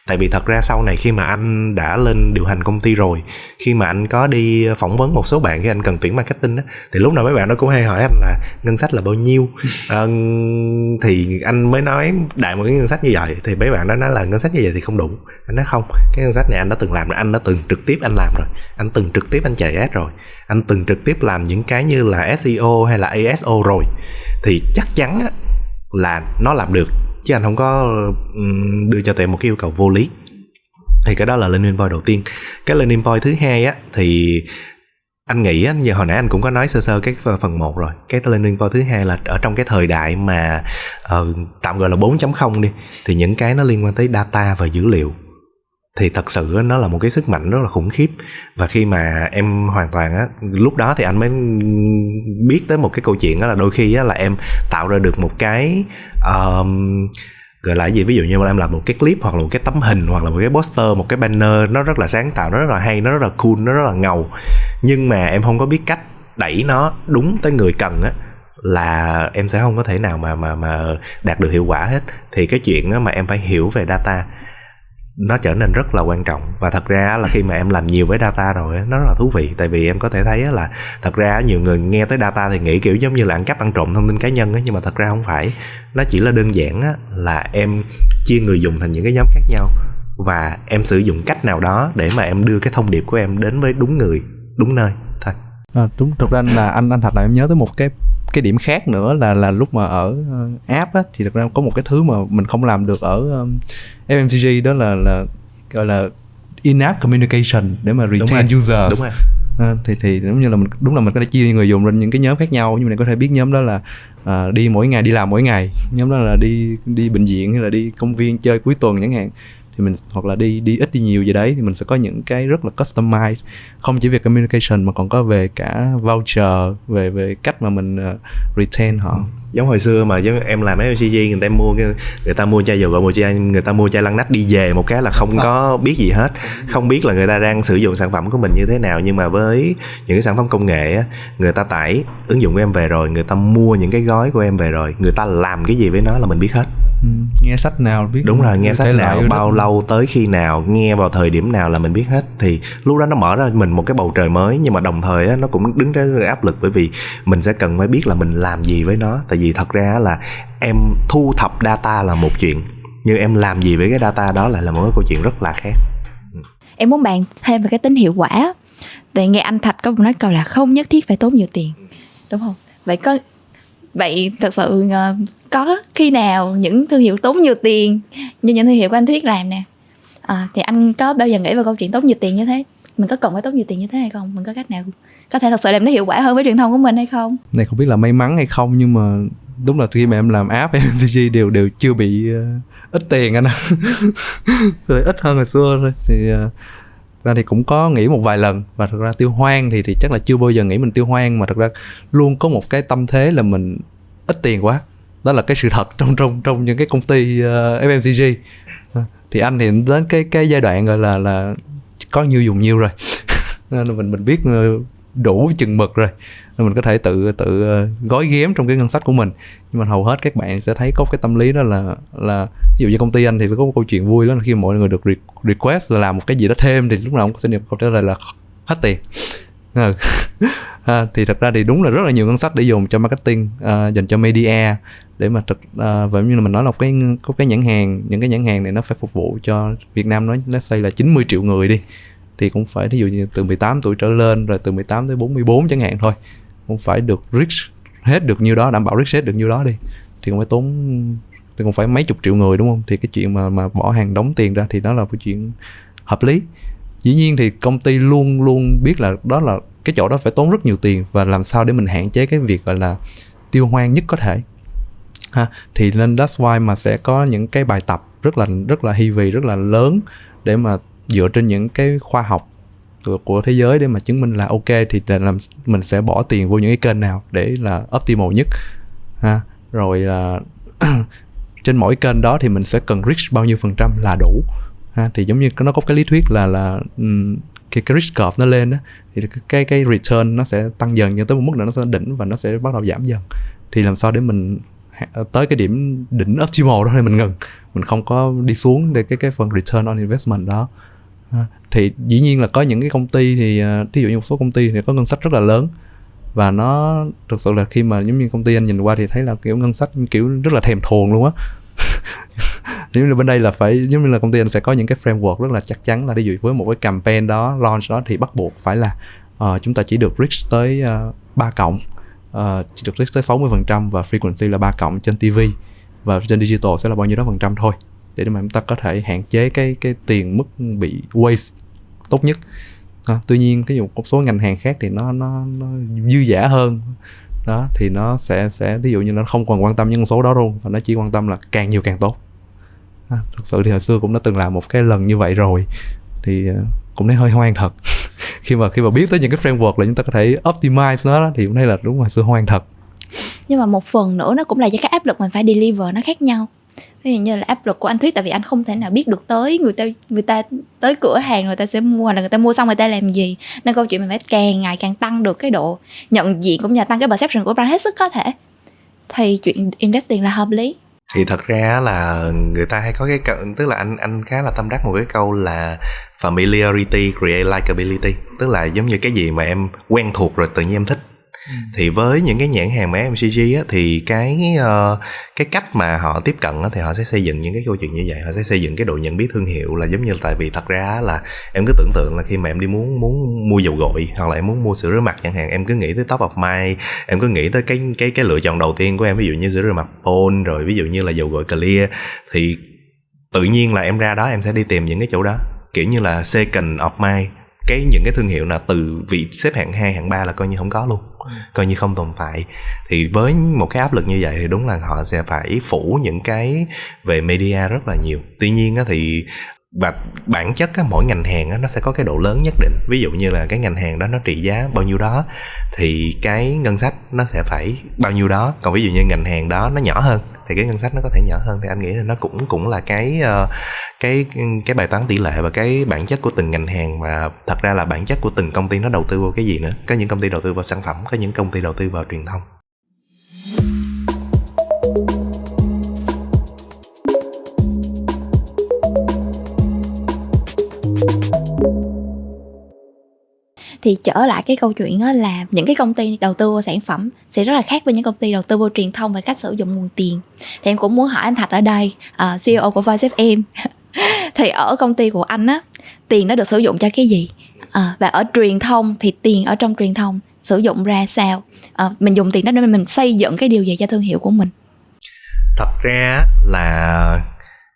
Tại vì thật ra sau này khi mà anh đã lên điều hành công ty rồi, khi mà anh có đi phỏng vấn một số bạn khi anh cần tuyển marketing á, thì lúc nào mấy bạn nó cũng hay hỏi anh là ngân sách là bao nhiêu. Thì anh mới nói đại một cái ngân sách như vậy, thì mấy bạn đó nói là ngân sách như vậy thì không đủ. Anh nói không, cái ngân sách này anh đã từng làm rồi, anh đã từng trực tiếp anh làm rồi, anh từng trực tiếp anh chạy ad rồi, anh từng trực tiếp làm những cái như là SEO hay là ASO rồi, thì chắc chắn á, là nó làm được, chứ anh không có đưa cho tụi em một cái yêu cầu vô lý. Thì cái đó là learning point đầu tiên. Cái learning point thứ hai á, thì anh nghĩ á, như hồi nãy anh cũng có nói sơ cái phần 1 rồi. Cái learning point thứ hai là ở trong cái thời đại mà tạm gọi là 4.0 đi, thì những cái nó liên quan tới data và dữ liệu thì thật sự nó là một cái sức mạnh rất là khủng khiếp. Và khi mà em hoàn toàn á, lúc đó thì anh mới biết tới một cái câu chuyện đó là đôi khi á, là em tạo ra được một cái gọi là gì, ví dụ như mà em làm một cái clip hoặc là một cái tấm hình hoặc là một cái poster, một cái banner, nó rất là sáng tạo, nó rất là hay, nó rất là cool, nó rất là ngầu, nhưng mà em không có biết cách đẩy nó đúng tới người cần á, là em sẽ không có thể nào mà đạt được hiệu quả hết. Thì cái chuyện á, mà em phải hiểu về data nó trở nên rất là quan trọng. Và thật ra là khi mà em làm nhiều với data rồi nó rất là thú vị. Tại vì em có thể thấy là thật ra nhiều người nghe tới data thì nghĩ kiểu giống như là ăn cắp ăn trộm thông tin cá nhân ấy, nhưng mà thật ra không phải. Nó chỉ là đơn giản là em chia người dùng thành những cái nhóm khác nhau, và em sử dụng cách nào đó để mà em đưa cái thông điệp của em đến với đúng người, đúng nơi thôi. Đúng, thực ra là anh thật là em nhớ tới một cái điểm khác nữa là lúc mà ở app á, thì thực ra có một cái thứ mà mình không làm được ở FMCG, đó là gọi là in-app communication để mà retain user. Đúng rồi. Thì giống như là mình có thể chia người dùng lên những cái nhóm khác nhau, nhưng mà mình có thể biết nhóm đó là đi mỗi ngày, đi làm mỗi ngày, nhóm đó là đi bệnh viện hay là đi công viên chơi cuối tuần chẳng hạn. thì mình hoặc là đi ít đi nhiều gì đấy thì mình sẽ có những cái rất là customized, không chỉ về communication mà còn có về cả voucher, về cách mà mình retain họ. Giống hồi xưa mà giống em làm FMCG, người ta mua chai dầu gội, người ta mua chai lăn nách đi về một cái là không có biết gì hết, không biết là người ta đang sử dụng sản phẩm của mình như thế nào. Nhưng mà với những cái sản phẩm công nghệ á, người ta tải ứng dụng của em về rồi, người ta mua những cái gói của em về rồi, người ta làm cái gì với nó là mình biết hết. Nghe sách nào biết. Đúng rồi, nghe sách nào, bao lâu, tới khi nào, nghe vào thời điểm nào là mình biết hết. Thì lúc đó nó mở ra mình một cái bầu trời mới, nhưng mà đồng thời á, nó cũng đứng trên áp lực, bởi vì mình sẽ cần phải biết là mình làm gì với nó. Tại vì thật ra là em thu thập data là một chuyện, nhưng em làm gì với cái data đó lại là một cái câu chuyện rất là khác. Em muốn bàn thêm về cái tính hiệu quả. Tại nghe anh Thạch có một nói câu là không nhất thiết phải tốn nhiều tiền, đúng không? Vậy thật sự có khi nào những thương hiệu tốn nhiều tiền như những thương hiệu của anh Thuyết làm nè, thì anh có bao giờ nghĩ vào câu chuyện tốn nhiều tiền như thế? Mình có cần phải tốn nhiều tiền như thế hay không? Mình có cách nào có thể thật sự làm nó hiệu quả hơn với truyền thông của mình hay không? Này không biết là may mắn hay không, nhưng mà đúng là khi mà em làm app FMCG đều chưa bị ít tiền anh ạ. Ít hơn hồi xưa thôi. Thì ra thì cũng có nghĩ một vài lần, và thật ra Tiêu Hoang thì chắc là chưa bao giờ nghĩ mình Tiêu Hoang, mà thật ra luôn có một cái tâm thế là mình ít tiền quá. Đó là cái sự thật trong những cái công ty FMCG. Thì anh thì đến cái giai đoạn gọi là có nhiêu dùng nhiêu rồi. Nên là mình biết đủ chừng mực rồi, nên mình có thể tự gói ghém trong cái ngân sách của mình. Nhưng mà hầu hết các bạn sẽ thấy có cái tâm lý đó là ví dụ như công ty anh thì có một câu chuyện vui đó là khi mọi người được request là làm một cái gì đó thêm thì lúc nào cũng sẽ được câu trả lời là hết tiền. Thì thật ra thì đúng là rất là nhiều ngân sách để dùng cho marketing, dành cho media, để mà vậy như là mình nói là có cái nhãn hàng, những cái nhãn hàng này nó phải phục vụ cho Việt Nam, nói let's say là 90 triệu người đi, thì cũng phải thí dụ như từ 18 tuổi trở lên, rồi từ 18 tới 44 chẳng hạn thôi, cũng phải được reach hết được nhiêu đó, đảm bảo reach hết được nhiêu đó đi, thì cũng phải mấy chục triệu người, đúng không? Thì cái chuyện mà bỏ hàng đóng tiền ra thì đó là cái chuyện hợp lý. Dĩ nhiên thì công ty luôn luôn biết là đó là cái chỗ đó phải tốn rất nhiều tiền, và làm sao để mình hạn chế cái việc gọi là tiêu hoang nhất có thể. Thì nên that's why mà sẽ có những cái bài tập rất là heavy, rất là lớn, để mà dựa trên những cái khoa học của thế giới để mà chứng minh là ok thì mình sẽ bỏ tiền vô những cái kênh nào để là optimal nhất. Rồi là trên mỗi kênh đó thì mình sẽ cần reach bao nhiêu % là đủ. Thì giống như nó có cái lý thuyết là cái risk curve nó lên đó, thì cái return nó sẽ tăng dần, nhưng tới một mức nào nó sẽ đỉnh và nó sẽ bắt đầu giảm dần. Thì làm sao để mình tới cái điểm đỉnh optimal đó thì mình ngừng, mình không có đi xuống để cái phần return on investment đó. Thì dĩ nhiên là có những cái công ty thì ví dụ như một số công ty thì có ngân sách rất là lớn, và nó thực sự là khi mà giống như công ty anh nhìn qua thì thấy là kiểu ngân sách kiểu rất là thèm thuồng luôn á. Giống như bên đây là phải, giống như là công ty anh sẽ có những cái framework rất là chắc chắn là ví dụ với một cái campaign đó, launch đó thì bắt buộc phải là chúng ta chỉ được reach tới 3 cộng, chỉ được reach tới 60% và frequency là 3 cộng trên TV, và trên digital sẽ là bao nhiêu đó % thôi, để mà chúng ta có thể hạn chế cái tiền mức bị waste tốt nhất. Tuy nhiên cái một số ngành hàng khác thì nó dư dả hơn đó, thì nó sẽ ví dụ như nó không còn quan tâm những con số đó luôn, và nó chỉ quan tâm là càng nhiều càng tốt. Thực sự thì hồi xưa cũng đã từng làm một cái lần như vậy rồi, thì cũng thấy hơi hoang thật. khi mà biết tới những cái framework là chúng ta có thể optimize nó đó, thì cũng thấy là đúng hồi xưa hoang thật. Nhưng mà một phần nữa nó cũng là do cái áp lực mình phải deliver nó khác nhau. Ví dụ như là áp lực của anh Thuyết, tại vì anh không thể nào biết được tới người ta tới cửa hàng người ta sẽ mua, là người ta mua xong người ta làm gì, nên câu chuyện mình phải càng ngày càng tăng được cái độ nhận diện cũng như là tăng cái perception của brand hết sức có thể, thì chuyện investing là hợp lý. Thì thật ra là người ta hay có cái câu, tức là anh khá là tâm đắc một cái câu là familiarity create likability, tức là giống như cái gì mà em quen thuộc rồi tự nhiên em thích. Thì với những cái nhãn hàng mà FMCG á, thì cái cách mà họ tiếp cận á, thì họ sẽ xây dựng những cái câu chuyện như vậy, họ sẽ xây dựng cái độ nhận biết thương hiệu là giống như, tại vì thật ra là em cứ tưởng tượng là khi mà em đi muốn mua dầu gội hoặc là em muốn mua sữa rửa mặt chẳng hạn, em cứ nghĩ tới top of mind, em cứ nghĩ tới cái lựa chọn đầu tiên của em, ví dụ như sữa rửa mặt Pond, rồi ví dụ như là dầu gội Clear, thì tự nhiên là em ra đó em sẽ đi tìm những cái chỗ đó, kiểu như là second of mind. Những cái thương hiệu nào từ vị xếp hạng 2, hạng 3 là coi như không có luôn, coi như không tồn tại. Thì với một cái áp lực như vậy thì đúng là họ sẽ phải phủ những cái về media rất là nhiều. Tuy nhiên á, thì và bản chất á, mỗi ngành hàng á, nó sẽ có cái độ lớn nhất định. Ví dụ như là cái ngành hàng đó nó trị giá bao nhiêu đó thì cái ngân sách nó sẽ phải bao nhiêu đó. Còn ví dụ như ngành hàng đó nó nhỏ hơn thì cái ngân sách nó có thể nhỏ hơn. Thì anh nghĩ là nó cũng là cái bài toán tỷ lệ và cái bản chất của từng ngành hàng, mà thật ra là bản chất của từng công ty nó đầu tư vào cái gì nữa. Có những công ty đầu tư vào sản phẩm, có những công ty đầu tư vào truyền thông. Thì trở lại cái câu chuyện đó là những cái công ty đầu tư vào sản phẩm sẽ rất là khác với những công ty đầu tư vào truyền thông và cách sử dụng nguồn tiền. Thì em cũng muốn hỏi anh Thạch ở đây, CEO của Voice FM, thì ở công ty của anh á, tiền nó được sử dụng cho cái gì? Và ở truyền thông thì tiền ở trong truyền thông sử dụng ra sao? Mình dùng tiền đó để mình xây dựng cái điều gì cho thương hiệu của mình? Thật ra là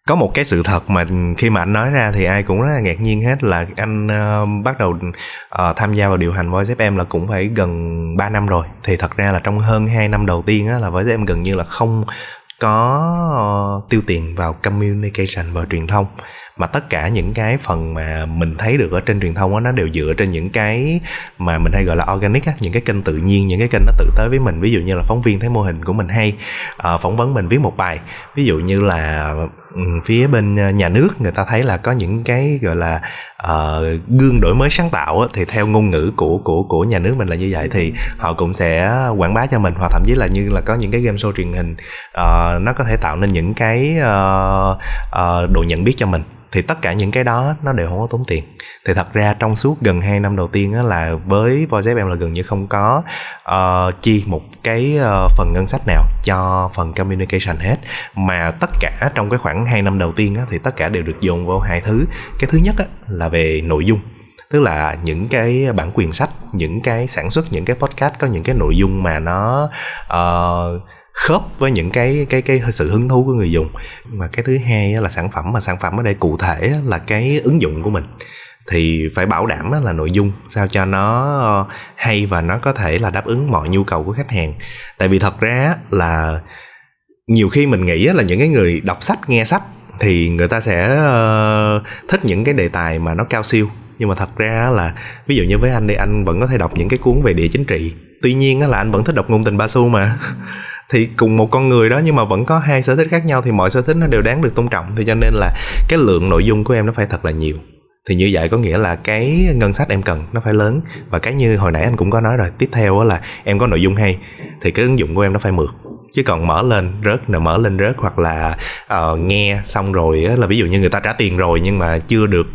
có một cái sự thật mà khi mà anh nói ra thì ai cũng rất là ngạc nhiên hết, là anh bắt đầu tham gia vào điều hành Voice FM là cũng phải gần 3 năm rồi. Thì thật ra là trong hơn 2 năm đầu tiên á, là Voice FM gần như là không có tiêu tiền vào communication và truyền thông, mà tất cả những cái phần mà mình thấy được ở trên truyền thông á, nó đều dựa trên những cái mà mình hay gọi là organic á, những cái kênh tự nhiên, những cái kênh nó tự tới với mình. Ví dụ như là phóng viên thấy mô hình của mình hay, phỏng vấn mình viết một bài. Ví dụ như là phía bên nhà nước người ta thấy là có những cái gọi là gương đổi mới sáng tạo á, thì theo ngôn ngữ của nhà nước mình là như vậy, thì họ cũng sẽ quảng bá cho mình. Hoặc thậm chí là như là có những cái game show truyền hình nó có thể tạo nên những cái độ nhận biết cho mình. Thì tất cả những cái đó nó đều không có tốn tiền. Thì thật ra trong suốt gần 2 năm đầu tiên á, là với Voice FM là gần như không có chi một cái phần ngân sách nào cho phần communication hết. Mà tất cả trong cái khoảng 2 năm đầu tiên á, thì tất cả đều được dồn vào hai thứ. Cái thứ nhất á, là về nội dung, tức là những cái bản quyền sách, những cái sản xuất những cái podcast có những cái nội dung mà nó khớp với những cái sự hứng thú của người dùng. Và cái thứ hai là sản phẩm, mà sản phẩm ở đây cụ thể là cái ứng dụng của mình. Thì phải bảo đảm là nội dung sao cho nó hay và nó có thể là đáp ứng mọi nhu cầu của khách hàng. Tại vì thật ra là nhiều khi mình nghĩ là những cái người đọc sách, nghe sách thì người ta sẽ thích những cái đề tài mà nó cao siêu. Nhưng mà thật ra là ví dụ như với anh đi, anh vẫn có thể đọc những cái cuốn về địa chính trị. Tuy nhiên là anh vẫn thích đọc ngôn tình ba xu mà. Thì cùng một con người đó nhưng mà vẫn có hai sở thích khác nhau, thì mọi sở thích nó đều đáng được tôn trọng. Thì cho nên là cái lượng nội dung của em nó phải thật là nhiều. Thì như vậy có nghĩa là cái ngân sách em cần nó phải lớn. Và cái như hồi nãy anh cũng có nói rồi, tiếp theo là em có nội dung hay thì cái ứng dụng của em nó phải mượt. Chứ còn mở lên rớt hoặc là nghe xong rồi là ví dụ như người ta trả tiền rồi nhưng mà chưa được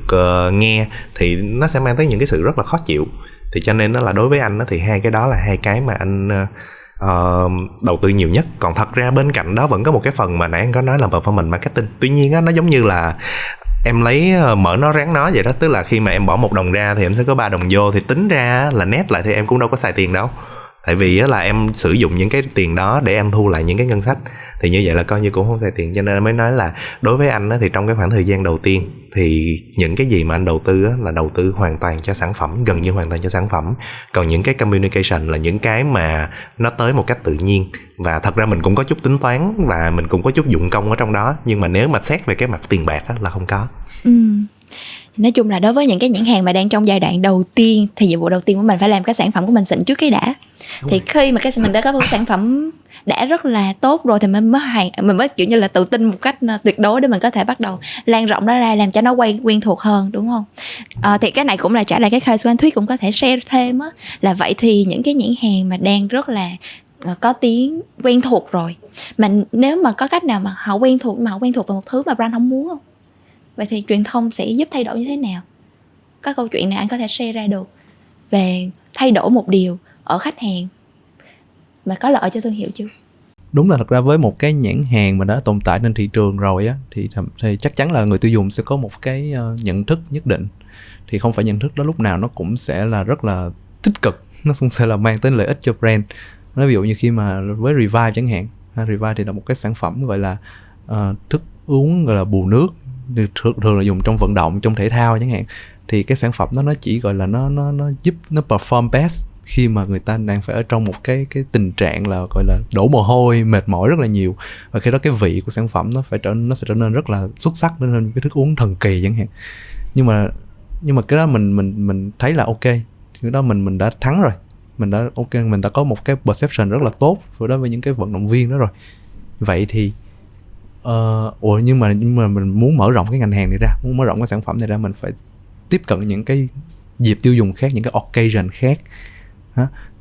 nghe thì nó sẽ mang tới những cái sự rất là khó chịu. Thì cho nên là đối với anh thì hai cái đó là hai cái mà anh đầu tư nhiều nhất. Còn thật ra bên cạnh đó vẫn có một cái phần mà nãy anh có nói là performance marketing. Tuy nhiên á, nó giống như là em lấy mở nó ráng nó vậy đó. Tức là khi mà em bỏ 1 đồng ra thì em sẽ có 3 đồng vô. Thì tính ra là net lại thì em cũng đâu có xài tiền đâu. Tại vì là em sử dụng những cái tiền đó để em thu lại những cái ngân sách. Thì như vậy là coi như cũng không xài tiền. Cho nên mới nói là đối với anh thì trong cái khoảng thời gian đầu tiên thì những cái gì mà anh đầu tư là đầu tư hoàn toàn cho sản phẩm, gần như hoàn toàn cho sản phẩm. Còn những cái communication là những cái mà nó tới một cách tự nhiên. Và thật ra mình cũng có chút tính toán và mình cũng có chút dụng công ở trong đó. Nhưng mà nếu mà xét về cái mặt tiền bạc là không có. Nói chung là đối với những cái nhãn hàng mà đang trong giai đoạn đầu tiên thì nhiệm vụ đầu tiên của mình phải làm cái sản phẩm của mình xịn trước cái đã. Đúng thì rồi. Khi mà mình đã có một sản phẩm đã rất là tốt rồi thì mình mới kiểu như là tự tin một cách tuyệt đối để mình có thể bắt đầu lan rộng nó ra, làm cho nó quen thuộc hơn, đúng không? Thì cái này cũng là trả lại cái case của anh Thuyết cũng có thể share thêm á, là vậy thì những cái nhãn hàng mà đang rất là có tiếng quen thuộc rồi, mà nếu mà có cách nào mà họ quen thuộc về một thứ mà brand không muốn không? Vậy thì truyền thông sẽ giúp thay đổi như thế nào? Có câu chuyện này anh có thể share ra được về thay đổi một điều ở khách hàng mà có lợi cho thương hiệu chưa? Đúng là thật ra với một cái nhãn hàng mà đã tồn tại trên thị trường rồi á, thì chắc chắn là người tiêu dùng sẽ có một cái nhận thức nhất định. Thì không phải nhận thức đó lúc nào nó cũng sẽ là rất là tích cực, nó cũng sẽ là mang tới lợi ích cho brand. Nói ví dụ như khi mà với Revive chẳng hạn, Revive thì là một cái sản phẩm gọi là thức uống gọi là bù nước, thường là dùng trong vận động, trong thể thao chẳng hạn. Thì cái sản phẩm đó nó chỉ gọi là nó giúp nó perform best khi mà người ta đang phải ở trong một cái tình trạng là gọi là đổ mồ hôi, mệt mỏi rất là nhiều, và khi đó cái vị của sản phẩm nó sẽ trở nên rất là xuất sắc, nên những cái thức uống thần kỳ chẳng hạn. Nhưng mà cái đó mình thấy là ok, cái đó mình đã thắng rồi, mình đã có một cái perception rất là tốt đối với những cái vận động viên đó rồi. Vậy thì nhưng mà mình muốn mở rộng cái ngành hàng này ra, muốn mở rộng cái sản phẩm này ra, mình phải tiếp cận những cái dịp tiêu dùng khác, những cái occasion khác.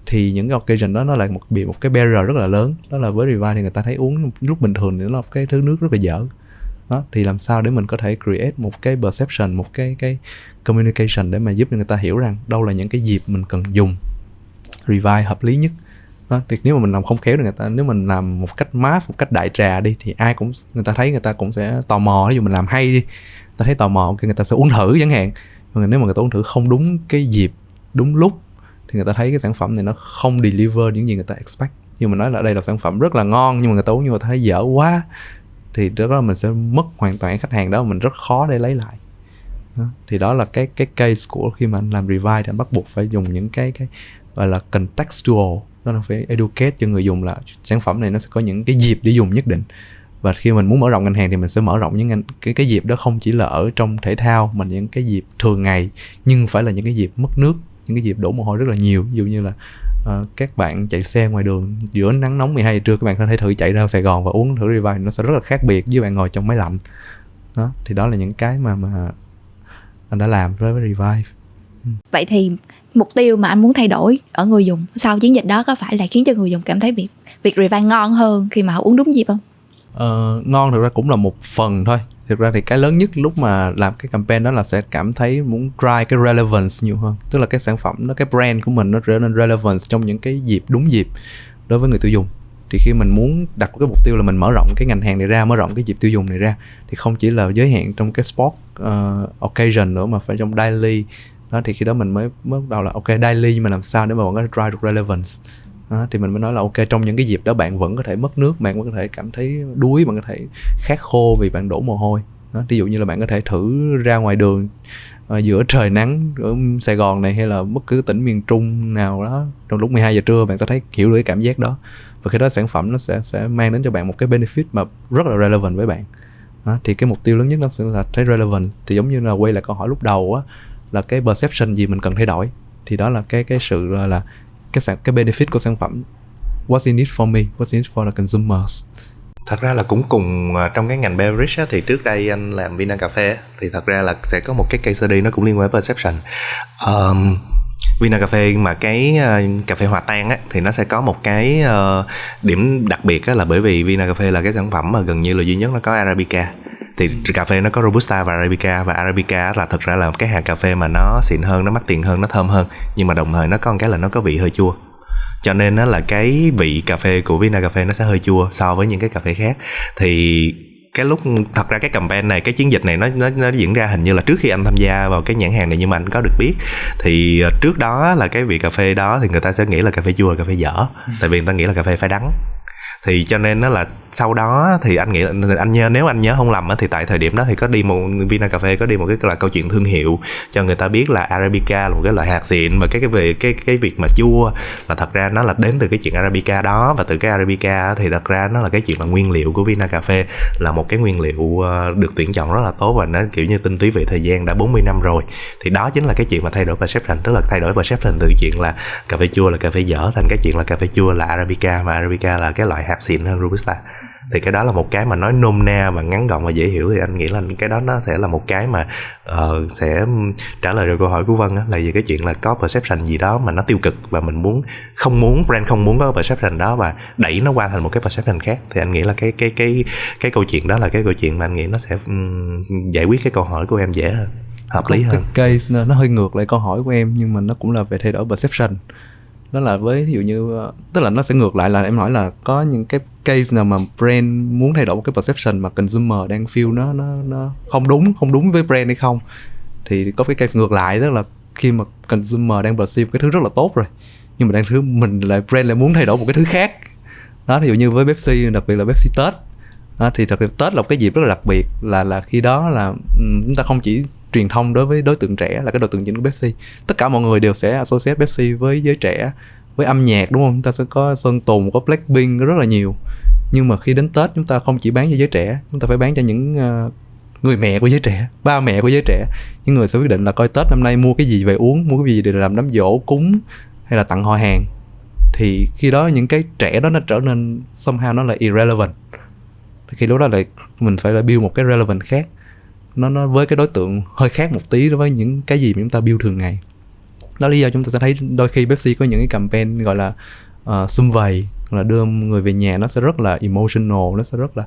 Thì những cái occasion đó nó lại một cái barrier rất là lớn. Đó là với Revive thì người ta thấy uống lúc bình thường thì nó là cái thứ nước rất là dở. Đó, thì làm sao để mình có thể create một cái perception, một cái communication để mà giúp cho người ta hiểu rằng đâu là những cái dịp mình cần dùng Revive hợp lý nhất. Đó, thì nếu mà mình làm không khéo thì người ta, nếu mình làm một cách mass, một cách đại trà đi, thì người ta thấy, người ta cũng sẽ tò mò. Ví dụ mình làm hay đi, người ta thấy tò mò, người ta sẽ uống thử chẳng hạn. Mà nếu mà người ta uống thử không đúng cái dịp, đúng lúc, thì người ta thấy cái sản phẩm này nó không deliver những gì người ta expect. Nhưng mà nói là đây là sản phẩm rất là ngon, nhưng mà người ta uống nhưng mà thấy dở quá, thì đó là mình sẽ mất hoàn toàn khách hàng đó, mình rất khó để lấy lại. Đó. Thì đó là cái case của khi mà anh làm Revive thì anh bắt buộc phải dùng những cái gọi là contextual. Đó là phải educate cho người dùng là sản phẩm này nó sẽ có những cái dịp để dùng nhất định. Và khi mình muốn mở rộng ngành hàng thì mình sẽ mở rộng những cái dịp đó không chỉ là ở trong thể thao, mà những cái dịp thường ngày, nhưng phải là những cái dịp mất nước, những cái dịp đổ mồ hôi rất là nhiều. Ví dụ như là các bạn chạy xe ngoài đường giữa nắng nóng 12 giờ trưa, các bạn có thể thử chạy ra Sài Gòn và uống thử Revive, nó sẽ rất là khác biệt với bạn ngồi trong máy lạnh. Đó, thì đó là những cái mà anh đã làm với Revive. Vậy thì mục tiêu mà anh muốn thay đổi ở người dùng sau chiến dịch đó có phải là khiến cho người dùng cảm thấy việc Revive ngon hơn khi mà họ uống đúng dịp không? Ngon thực ra cũng là một phần thôi. Thực ra thì cái lớn nhất lúc mà làm cái campaign đó là sẽ cảm thấy muốn drive cái relevance nhiều hơn. Tức là cái sản phẩm nó, cái brand của mình nó trở nên relevance trong những cái dịp, đúng dịp đối với người tiêu dùng. Thì khi mình muốn đặt cái mục tiêu là mình mở rộng cái ngành hàng này ra, mở rộng cái dịp tiêu dùng này ra, thì không chỉ là giới hạn trong cái sport occasion nữa, mà phải trong daily. Đó, thì khi đó mình mới bắt đầu là ok, daily nhưng mà làm sao để mà vẫn có thể drive được relevance. Đó, thì mình mới nói là ok, trong những cái dịp đó bạn vẫn có thể mất nước, bạn vẫn có thể cảm thấy đuối, bạn có thể khát khô vì bạn đổ mồ hôi. Đó, ví dụ như là bạn có thể thử ra ngoài đường giữa trời nắng ở Sài Gòn này, hay là bất cứ tỉnh miền Trung nào đó trong lúc 12 giờ trưa, bạn sẽ thấy hiểu được cái cảm giác đó. Và khi đó sản phẩm nó sẽ mang đến cho bạn một cái benefit mà rất là relevant với bạn. Đó, thì cái mục tiêu lớn nhất nó sẽ là thấy relevant. Thì giống như là quay lại câu hỏi lúc đầu á, là cái perception gì mình cần thay đổi, thì đó là cái sự là cái benefit của sản phẩm. What's in it for me, what's in it for the consumers. Thật ra là cũng cùng trong cái ngành beverage á, thì trước đây anh làm Vina Cà Phê thì thật ra là sẽ có một cái case study nó cũng liên quan tới perception. Vina Cà Phê mà cái cà phê hòa tan á, thì nó sẽ có một cái điểm đặc biệt á, là bởi vì Vina Cà Phê là cái sản phẩm mà gần như là duy nhất nó có Arabica. Thì cà phê nó có Robusta và Arabica, và Arabica là thực ra là cái hạt cà phê mà nó xịn hơn, nó mắc tiền hơn, nó thơm hơn, nhưng mà đồng thời nó có một cái là nó có vị hơi chua. Cho nên nó là cái vị cà phê của Vina Cà Phê nó sẽ hơi chua so với những cái cà phê khác. Thì cái lúc thật ra cái campaign này, cái chiến dịch này nó diễn ra hình như là trước khi anh tham gia vào cái nhãn hàng này, nhưng mà anh có được biết thì trước đó là cái vị cà phê đó thì người ta sẽ nghĩ là cà phê chua là cà phê dở, tại vì người ta nghĩ là cà phê phải đắng. Thì cho nên nó là sau đó thì anh nghĩ là nếu anh nhớ không lầm thì tại thời điểm đó thì có đi một Vina Cà Phê có đi một cái là câu chuyện thương hiệu cho người ta biết là Arabica là một cái loại hạt xịn, và cái việc mà chua là thật ra nó là đến từ cái chuyện Arabica đó. Và từ cái Arabica thì thật ra nó là cái chuyện là nguyên liệu của Vina Cà Phê là một cái nguyên liệu được tuyển chọn rất là tốt, và nó kiểu như tinh túy về thời gian đã 40 năm rồi. Thì đó chính là cái chuyện mà thay đổi perception, tức là thay đổi perception từ chuyện là cà phê chua là cà phê dở thành cái chuyện là cà phê chua là Arabica, mà Arabica là cái loại hạt xịn hơn Robusta. Thì cái đó là một cái mà nói nôm na và ngắn gọn và dễ hiểu, thì anh nghĩ là cái đó nó sẽ là một cái mà sẽ trả lời được câu hỏi của Vân á, là về cái chuyện là có perception gì đó mà nó tiêu cực và mình brand không muốn có perception đó và đẩy nó qua thành một cái perception khác. Thì anh nghĩ là cái câu chuyện đó là cái câu chuyện mà anh nghĩ nó sẽ giải quyết cái câu hỏi của em dễ hơn, hợp lý hơn. Cái case nó hơi ngược lại câu hỏi của em, nhưng mà nó cũng là về thay đổi perception. Đó là với ví dụ như, tức là nó sẽ ngược lại là em nói là có những cái case nào mà brand muốn thay đổi một cái perception mà consumer đang feel nó không đúng với brand hay không. Thì có cái case ngược lại, tức là khi mà consumer đang perceive cái thứ rất là tốt rồi, nhưng mà brand lại muốn thay đổi một cái thứ khác. Đó, ví dụ như với Pepsi, đặc biệt là Pepsi Tết. Đó, thì thật ra Tết là một cái dịp rất là đặc biệt, là khi đó là chúng ta không chỉ truyền thông đối với đối tượng trẻ là cái đối tượng chính của Pepsi. Tất cả mọi người đều sẽ associate Pepsi với giới trẻ, với âm nhạc, đúng không? Chúng ta sẽ có Sơn Tùng, có Blackpink, rất là nhiều. Nhưng mà khi đến Tết chúng ta không chỉ bán cho giới trẻ, chúng ta phải bán cho những người mẹ của giới trẻ, ba mẹ của giới trẻ, những người sẽ quyết định là coi Tết năm nay mua cái gì về uống, mua cái gì để làm đám giỗ, cúng hay là tặng họ hàng. Thì khi đó những cái trẻ đó nó trở nên somehow nó là irrelevant. Khi lúc đó lại mình phải là build một cái relevant khác, nó với cái đối tượng hơi khác một tí đối với những cái gì mà chúng ta build thường ngày. Đó là lý do chúng ta sẽ thấy đôi khi Pepsi có những cái campaign gọi là sum vầy, là đưa người về nhà, nó sẽ rất là emotional, nó sẽ rất là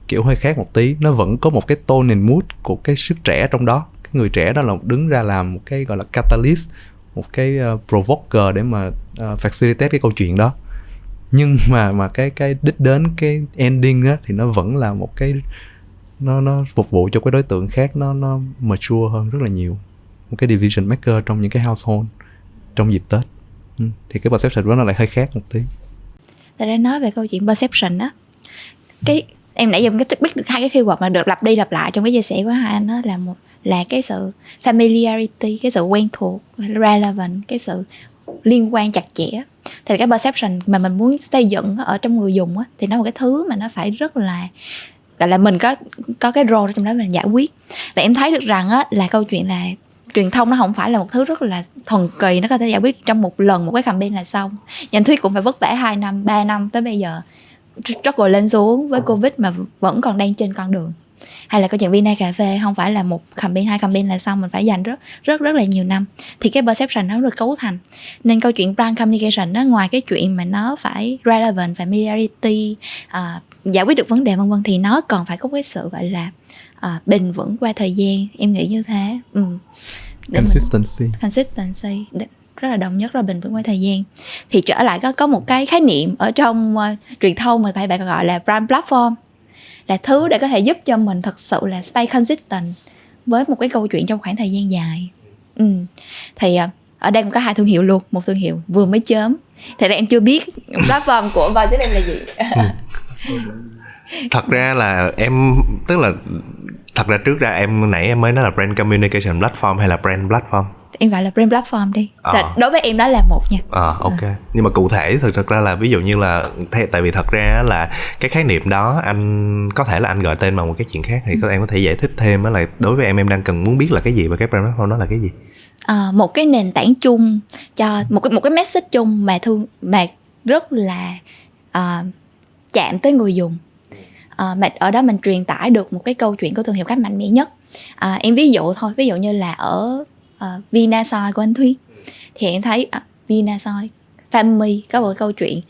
kiểu hơi khác một tí. Nó vẫn có một cái tone and mood của cái sức trẻ trong đó. Cái người trẻ đó là đứng ra làm một cái gọi là catalyst, một cái provoker để mà facilitate cái câu chuyện đó. Nhưng mà cái đích đến, cái ending á, thì nó vẫn là một cái nó phục vụ cho cái đối tượng khác, nó mature hơn rất là nhiều, một cái decision maker trong những cái household trong dịp Tết. Thì cái perception đó nó lại hơi khác một tí. Tại đây nói về câu chuyện perception á, cái em nãy giờ em biết được hai cái keyword mà được lặp đi lặp lại trong cái chia sẻ của hai anh đó là cái sự familiarity, cái sự quen thuộc, relevant, cái sự liên quan chặt chẽ. Thì cái perception mà mình muốn xây dựng ở trong người dùng á, thì nó là một cái thứ mà nó phải rất là gọi là mình có cái role trong đó mình giải quyết. Và em thấy được rằng á, là câu chuyện là truyền thông nó không phải là một thứ rất là thần kỳ, nó có thể giải quyết trong một lần một cái campaign là xong. Nhanh Thuyết cũng phải vất vả 2 năm, 3 năm tới bây giờ, struggle lên xuống với Covid mà vẫn còn đang trên con đường. Hay là câu chuyện Vina Cà Phê không phải là một campaign, 2 campaign là xong, mình phải dành rất là nhiều năm. Thì cái perception nó được cấu thành. Nên câu chuyện brand communication nó ngoài cái chuyện mà nó phải relevant, familiarity, giải quyết được vấn đề vân vân, thì nó còn phải có cái sự gọi là bền vững qua thời gian. Em nghĩ như thế. Consistency rất là đồng nhất, rất là bền vững qua thời gian. Thì trở lại có một cái khái niệm ở trong truyền thông mà bạn gọi là brand platform, là thứ để có thể giúp cho mình thật sự là stay consistent với một cái câu chuyện trong khoảng thời gian dài. Thì ở đây cũng có 2 thương hiệu luôn. Một thương hiệu vừa mới chớm, thì em chưa biết platform của Voice FM là gì. Thật ra là thật ra trước ra nãy em mới nói là brand communication platform hay là brand platform? Em gọi là brand platform đi. Đối với em đó là một nha. Ok. Nhưng mà cụ thể thực ra là ví dụ như là tại vì thật ra là cái khái niệm đó anh có thể là anh gọi tên bằng một cái chuyện khác, thì em có thể giải thích thêm đó là đối với em đang cần muốn biết là cái gì và cái brand platform đó là cái gì. Một cái nền tảng chung cho một cái message chung mà rất là chạm tới người dùng. Mà ở đó mình truyền tải được một cái câu chuyện của thương hiệu cách mạnh mẽ nhất. Em ví dụ thôi, ví dụ như là ở Vinasoy của anh Thuyết, thì em thấy Vinasoy Family có một cái câu chuyện,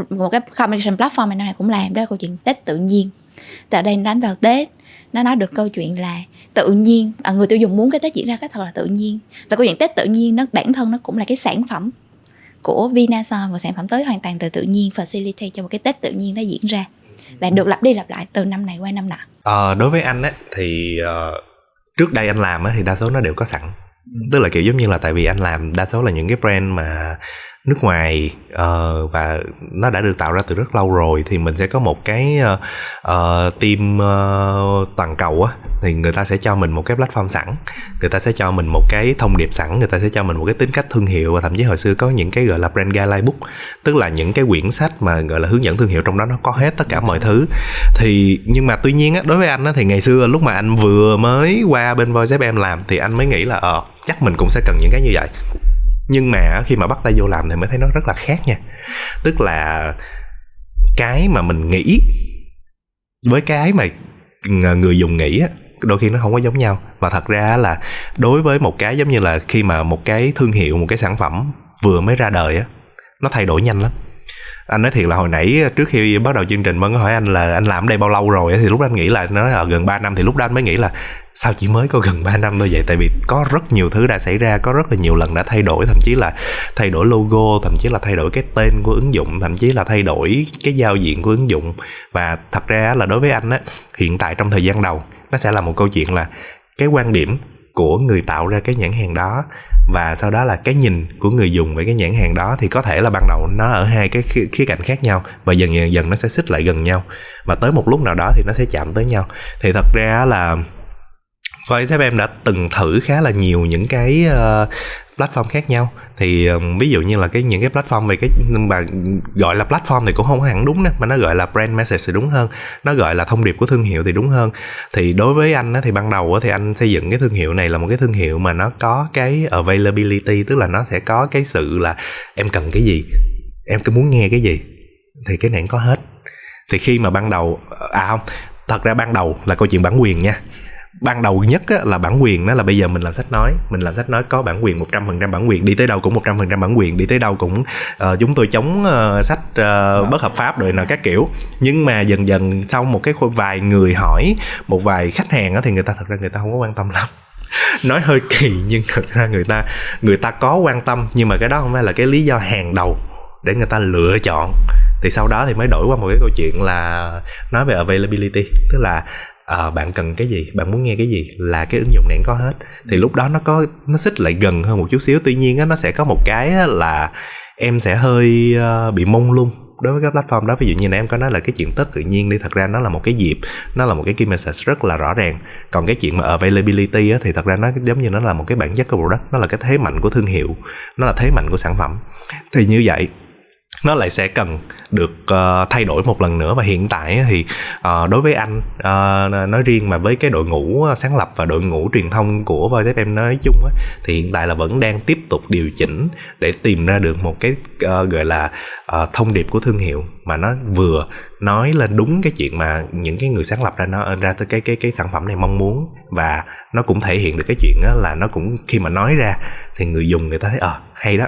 một cái communication platform này cũng làm, đó là câu chuyện Tết tự nhiên. Tại đây đánh vào Tết, nó nói được câu chuyện là tự nhiên, người tiêu dùng muốn cái Tết diễn ra cái thật là tự nhiên. Và câu chuyện Tết tự nhiên nó bản thân nó cũng là cái sản phẩm của Vinasoy, một sản phẩm tới hoàn toàn từ tự nhiên, facilitate cho một cái Tết tự nhiên nó diễn ra và được lặp đi lặp lại từ năm này qua năm nọ. Đối với anh á thì trước đây anh làm á thì đa số nó đều có sẵn. Tức là kiểu giống như là tại vì anh làm đa số là những cái brand mà nước ngoài và nó đã được tạo ra từ rất lâu rồi, thì mình sẽ có một cái team toàn cầu á, thì người ta sẽ cho mình một cái platform sẵn, người ta sẽ cho mình một cái thông điệp sẵn, người ta sẽ cho mình một cái tính cách thương hiệu, và thậm chí hồi xưa có những cái gọi là brand guideline book, tức là những cái quyển sách mà gọi là hướng dẫn thương hiệu, trong đó nó có hết tất cả mọi thứ. Thì nhưng mà tuy nhiên á, đối với anh á, thì ngày xưa lúc mà anh vừa mới qua bên Voice FM làm thì anh mới nghĩ là chắc mình cũng sẽ cần những cái như vậy. Nhưng mà khi mà bắt tay vô làm thì mới thấy nó rất là khác nha. Tức là cái mà mình nghĩ với cái mà người dùng nghĩ á, đôi khi nó không có giống nhau. Và thật ra là đối với một cái giống như là khi mà một cái thương hiệu, một cái sản phẩm vừa mới ra đời á, nó thay đổi nhanh lắm. Anh nói thiệt là hồi nãy trước khi bắt đầu chương trình Vân có hỏi anh là anh làm ở đây bao lâu rồi, thì lúc đó anh nghĩ là nó là gần 3 năm. Thì lúc đó anh mới nghĩ là sao chỉ mới có gần 3 năm thôi vậy. Tại vì có rất nhiều thứ đã xảy ra, có rất là nhiều lần đã thay đổi, thậm chí là thay đổi logo, thậm chí là thay đổi cái tên của ứng dụng, thậm chí là thay đổi cái giao diện của ứng dụng. Và thật ra là đối với anh á, hiện tại trong thời gian đầu nó sẽ là một câu chuyện là cái quan điểm của người tạo ra cái nhãn hàng đó, và sau đó là cái nhìn của người dùng về cái nhãn hàng đó. Thì có thể là ban đầu nó ở hai cái khía cạnh khác nhau, và dần dần nó sẽ xích lại gần nhau, và tới một lúc nào đó thì nó sẽ chạm tới nhau. Thì thật ra là Voice FM đã từng thử khá là nhiều những cái platform khác nhau. Thì ví dụ như là những cái platform về cái mà gọi là platform thì cũng không hẳn đúng đó, mà nó gọi là brand message thì đúng hơn, nó gọi là thông điệp của thương hiệu thì đúng hơn. Thì đối với anh thì ban đầu thì anh xây dựng cái thương hiệu này là một cái thương hiệu mà nó có cái availability, tức là nó sẽ có cái sự là em cần cái gì, em cứ muốn nghe cái gì thì cái này có hết. Thì khi mà ban đầu thật ra ban đầu là câu chuyện bản quyền nha. Ban đầu nhất là bản quyền, đó là bây giờ mình làm sách nói có bản quyền 100% bản quyền, đi tới đâu cũng 100% bản quyền, đi tới đâu cũng chúng tôi chống sách bất hợp pháp rồi nào các kiểu. Nhưng mà dần dần sau một cái vài người hỏi, một vài khách hàng thì người ta không có quan tâm lắm. Nói hơi kỳ nhưng thật ra người ta có quan tâm, nhưng mà cái đó không phải là cái lý do hàng đầu để người ta lựa chọn. Thì sau đó thì mới đổi qua một cái câu chuyện là nói về availability, tức là bạn cần cái gì, bạn muốn nghe cái gì là cái ứng dụng này có hết. Thì lúc đó nó xích lại gần hơn một chút xíu. Tuy nhiên nó sẽ có một cái là em sẽ hơi bị mông lung đối với các platform đó. Ví dụ như nãy em có nói là cái chuyện Tết tự nhiên đi, thật ra nó là một cái dịp, nó là một cái key message rất là rõ ràng. Còn cái chuyện mà availability thì thật ra nó giống như nó là một cái bản chất của product, nó là cái thế mạnh của thương hiệu, nó là thế mạnh của sản phẩm. Thì như vậy nó lại sẽ cần được thay đổi một lần nữa. Và hiện tại thì đối với anh nói riêng, mà với cái đội ngũ sáng lập và đội ngũ truyền thông của Voice FM nói chung thì hiện tại là vẫn đang tiếp tục điều chỉnh để tìm ra được một cái gọi là thông điệp của thương hiệu mà nó vừa nói lên đúng cái chuyện mà những cái người sáng lập ra tới cái sản phẩm này mong muốn, và nó cũng thể hiện được cái chuyện là nó cũng khi mà nói ra thì người dùng người ta thấy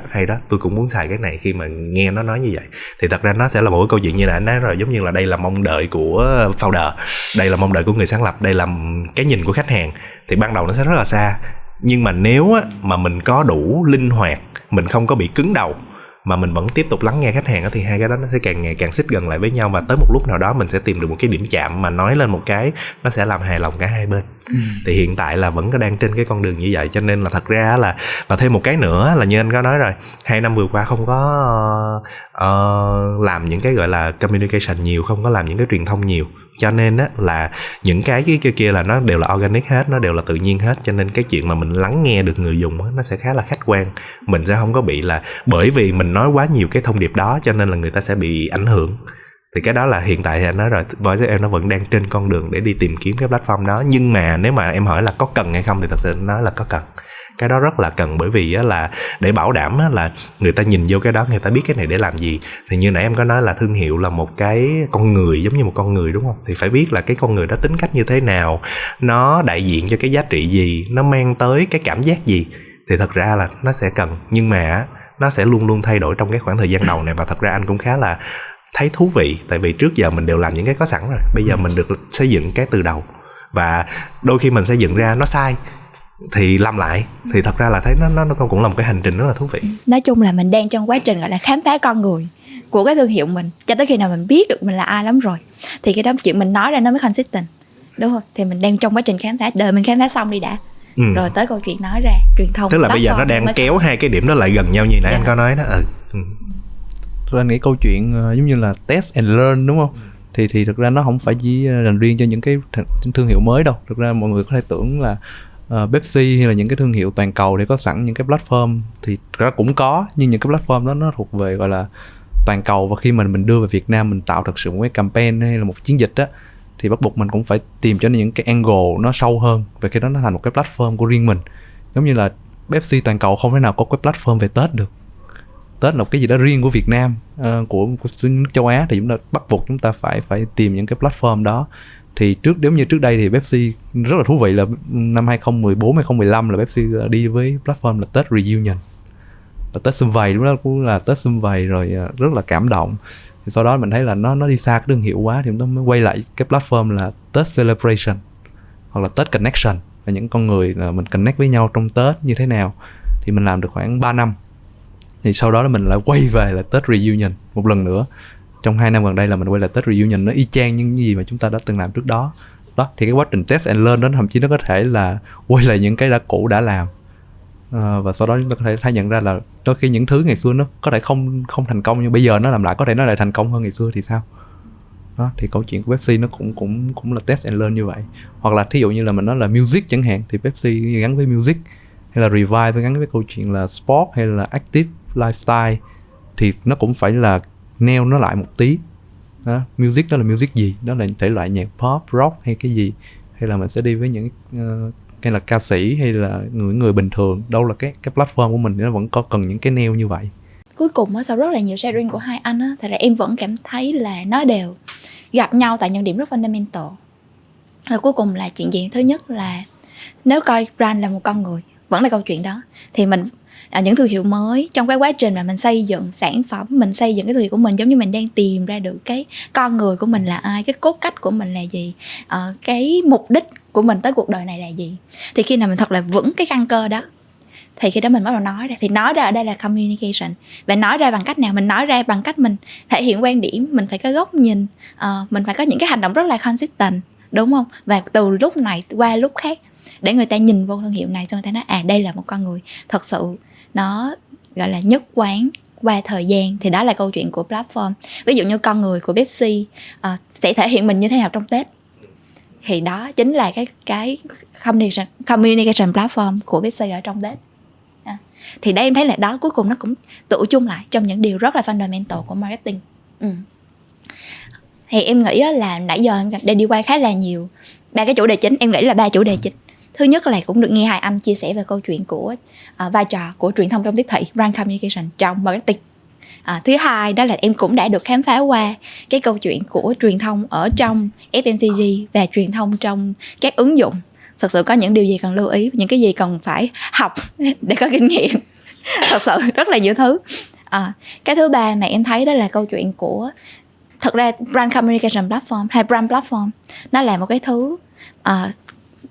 hay đó, tôi cũng muốn xài cái này khi mà nghe nó nói như vậy. Thì thật ra nó sẽ là một cái câu chuyện như là anh nói rồi, giống như là đây là mong đợi của founder, đây là mong đợi của người sáng lập, đây là cái nhìn của khách hàng. Thì ban đầu nó sẽ rất là xa, nhưng mà nếu mà mình có đủ linh hoạt, mình không có bị cứng đầu, mà mình vẫn tiếp tục lắng nghe khách hàng thì hai cái đó nó sẽ càng ngày càng xích gần lại với nhau, và tới một lúc nào đó mình sẽ tìm được một cái điểm chạm mà nói lên một cái nó sẽ làm hài lòng cả hai bên. Thì hiện tại là vẫn có đang trên cái con đường như vậy. Cho nên là thật ra là, và thêm một cái nữa là như anh có nói rồi, 2 năm vừa qua không có làm những cái gọi là communication nhiều, không có làm những cái truyền thông nhiều, cho nên là những cái kia là nó đều là organic hết, nó đều là tự nhiên hết. Cho nên cái chuyện mà mình lắng nghe được người dùng nó sẽ khá là khách quan. Mình sẽ không có bị là bởi vì mình nói quá nhiều cái thông điệp đó cho nên là người ta sẽ bị ảnh hưởng. Thì cái đó là hiện tại thì anh nói rồi, Voice FM nó vẫn đang trên con đường để đi tìm kiếm cái platform đó. Nhưng mà nếu mà em hỏi là có cần hay không thì thật sự nói là có cần. Cái đó rất là cần, bởi vì là để bảo đảm là người ta nhìn vô cái đó, người ta biết cái này để làm gì. Thì như nãy em có nói là thương hiệu là một cái con người, giống như một con người đúng không? Thì phải biết là cái con người đó tính cách như thế nào, nó đại diện cho cái giá trị gì, nó mang tới cái cảm giác gì. Thì thật ra là nó sẽ cần, nhưng mà nó sẽ luôn luôn thay đổi trong cái khoảng thời gian đầu này. Và thật ra anh cũng khá là thấy thú vị, tại vì trước giờ mình đều làm những cái có sẵn rồi, bây giờ mình được xây dựng cái từ đầu. Và đôi khi mình xây dựng ra nó sai thì làm lại, thì thật ra là thấy nó cũng là một cái hành trình rất là thú vị. Nói chung là mình đang trong quá trình gọi là khám phá con người của cái thương hiệu mình, cho tới khi nào mình biết được mình là ai lắm rồi thì cái đó chuyện mình nói ra nó mới consistent, đúng không? Thì mình đang trong quá trình khám phá, đợi mình khám phá xong đi đã, rồi tới câu chuyện nói ra truyền thông. Tức là bây giờ nó đang kéo hai cái điểm đó lại gần nhau như nãy anh có nói đó. Tôi anh nghĩ câu chuyện giống như là test and learn, đúng không? Thì thực ra nó không phải chỉ dành riêng cho những cái thương hiệu mới đâu. Thực ra mọi người có thể tưởng là Pepsi hay là những cái thương hiệu toàn cầu thì có sẵn những cái platform, thì thực ra cũng có, nhưng những cái platform đó nó thuộc về gọi là toàn cầu. Và khi mình đưa về Việt Nam, mình tạo thật sự một cái campaign hay là một chiến dịch á, thì bắt buộc mình cũng phải tìm cho những cái angle nó sâu hơn, về cái đó nó thành một cái platform của riêng mình. Giống như là Pepsi toàn cầu không thể nào có cái platform về Tết được. Tết là một cái gì đó riêng của Việt Nam, của nước châu Á, thì chúng ta bắt buộc chúng ta phải tìm những cái platform đó. Thì giống như trước đây thì Pepsi rất là thú vị là năm 2014 2015 là Pepsi đi với platform là Tết Reunion, là Tết sum vầy, lúc đó cũng là Tết sum vầy rồi, rất là cảm động. Thì sau đó mình thấy là nó đi xa cái thương hiệu quá, thì chúng ta mới quay lại cái platform là Tết Celebration hoặc là Tết Connection, là những con người là mình connect với nhau trong Tết như thế nào. Thì mình làm được khoảng 3 năm, thì sau đó là mình lại quay về là Tết Reunion một lần nữa. Trong 2 năm gần đây là mình quay lại Tết Reunion, nó y chang những gì mà chúng ta đã từng làm trước đó. Thì cái quá trình test and learn đó thậm chí nó có thể là quay lại những cái cũ đã làm. Và sau đó chúng ta có thể thấy nhận ra là đôi khi những thứ ngày xưa nó có thể không thành công, nhưng bây giờ nó làm lại có thể nó lại thành công hơn ngày xưa thì sao? đó, thì câu chuyện của Pepsi nó cũng là test and learn như vậy. Hoặc là thí dụ như là mình nói là music chẳng hạn, thì Pepsi gắn với music, hay là Revive gắn với câu chuyện là sport hay là active lifestyle, thì nó cũng phải là neo nó lại một tí. Đó, music đó là music gì, đó là thể loại nhạc pop, rock hay cái gì, hay là mình sẽ đi với những hay là ca sĩ hay là người bình thường, đâu là cái platform của mình nó vẫn có cần những cái neo như vậy. Cuối cùng á, sau rất là nhiều sharing của hai anh á, thật ra em vẫn cảm thấy là nó đều gặp nhau tại những điểm rất fundamental. Và cuối cùng là chuyện gì? Thứ nhất là nếu coi brand là một con người, vẫn là câu chuyện đó, thì mình những thương hiệu mới trong cái quá trình mà mình xây dựng sản phẩm, mình xây dựng cái thương hiệu của mình, giống như mình đang tìm ra được cái con người của mình là ai, cái cốt cách của mình là gì, cái mục đích của mình tới cuộc đời này là gì. Thì khi nào mình thật là vững cái căn cơ đó, thì khi đó mình bắt đầu nói ra. Thì nói ra ở đây là communication. Và nói ra bằng cách nào? Mình nói ra bằng cách mình thể hiện quan điểm, mình phải có góc nhìn, mình phải có những cái hành động rất là consistent, đúng không? Và từ lúc này qua lúc khác, để người ta nhìn vô thương hiệu này, xong người ta nói đây là một con người thật sự nó gọi là nhất quán qua thời gian. Thì đó là câu chuyện của platform. Ví dụ như con người của Pepsi sẽ thể hiện mình như thế nào trong Tết, thì đó chính là cái communication platform của Pepsi ở trong Tết. Thì đây em thấy là đó cuối cùng nó cũng tụ chung lại trong những điều rất là fundamental của marketing. Thì em nghĩ là nãy giờ em đã đi qua khá là nhiều, 3 cái chủ đề chính. Em nghĩ là 3 chủ đề chính. Thứ nhất là cũng được nghe hai anh chia sẻ về câu chuyện của vai trò của truyền thông trong tiếp thị, brand communication trong marketing. Thứ hai đó là em cũng đã được khám phá qua cái câu chuyện của truyền thông ở trong FMCG và truyền thông trong các ứng dụng. Thật sự có những điều gì cần lưu ý, những cái gì cần phải học để có kinh nghiệm. Thật sự rất là nhiều thứ. Cái thứ ba mà em thấy đó là câu chuyện của, thật ra brand communication platform hay brand platform, nó là một cái thứ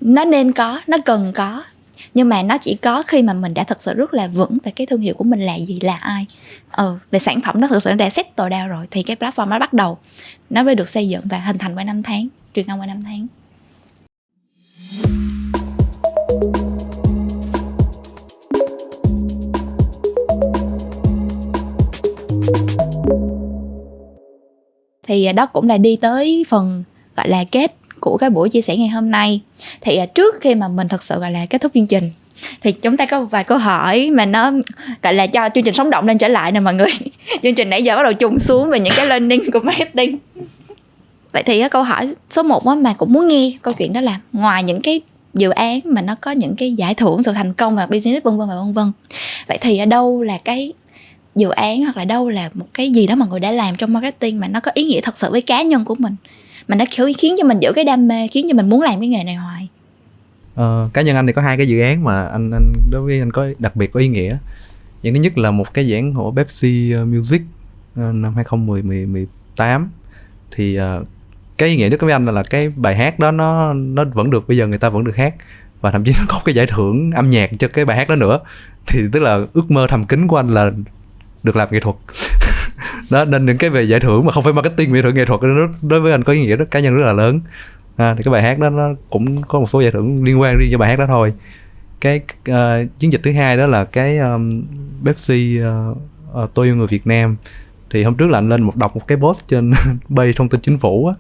nó nên có, nó cần có, nhưng mà nó chỉ có khi mà mình đã thật sự rất là vững về cái thương hiệu của mình là gì, là ai, về sản phẩm nó thật sự đã settle down rồi, thì cái platform nó bắt đầu, nó mới được xây dựng và hình thành qua 5 tháng, truyền thông qua 5 tháng. Thì đó cũng là đi tới phần gọi là kết của cái buổi chia sẻ ngày hôm nay. Thì trước khi mà mình thật sự gọi là kết thúc chương trình, thì chúng ta có vài câu hỏi mà nó gọi là cho chương trình sống động lên trở lại nè mọi người. Chương trình nãy giờ bắt đầu trùng xuống về những cái learning của marketing. Vậy thì câu hỏi số 1 mà cũng muốn nghe câu chuyện đó là, ngoài những cái dự án mà nó có những cái giải thưởng, sự thành công và business vân vân, vậy thì ở đâu là cái dự án hoặc là đâu là một cái gì đó mà người đã làm trong marketing mà nó có ý nghĩa thật sự với cá nhân của mình, mà nó khiến cho mình giữ cái đam mê, khiến cho mình muốn làm cái nghề này hoài? Cá nhân anh thì có 2 cái dự án mà anh đối với anh có đặc biệt có ý nghĩa.อย่างthứ nhất là một cái giảng của Pepsi Music năm 2018. Thì cái ý nghĩa nhất với anh là cái bài hát đó nó vẫn được, bây giờ người ta vẫn được hát, và thậm chí nó có cái giải thưởng âm nhạc cho cái bài hát đó nữa. Thì tức là ước mơ thầm kín của anh là được làm nghệ thuật. Đó, nên những cái về giải thưởng mà không phải marketing, giải thưởng nghệ thuật đó, đối với anh có ý nghĩa rất cá nhân rất là lớn. Thì cái bài hát đó nó cũng có một số giải thưởng liên quan riêng cho bài hát đó thôi. Cái chiến dịch thứ hai đó là cái Pepsi tôi yêu người Việt Nam. Thì hôm trước là anh lên đọc một cái post trên page thông tin chính phủ á,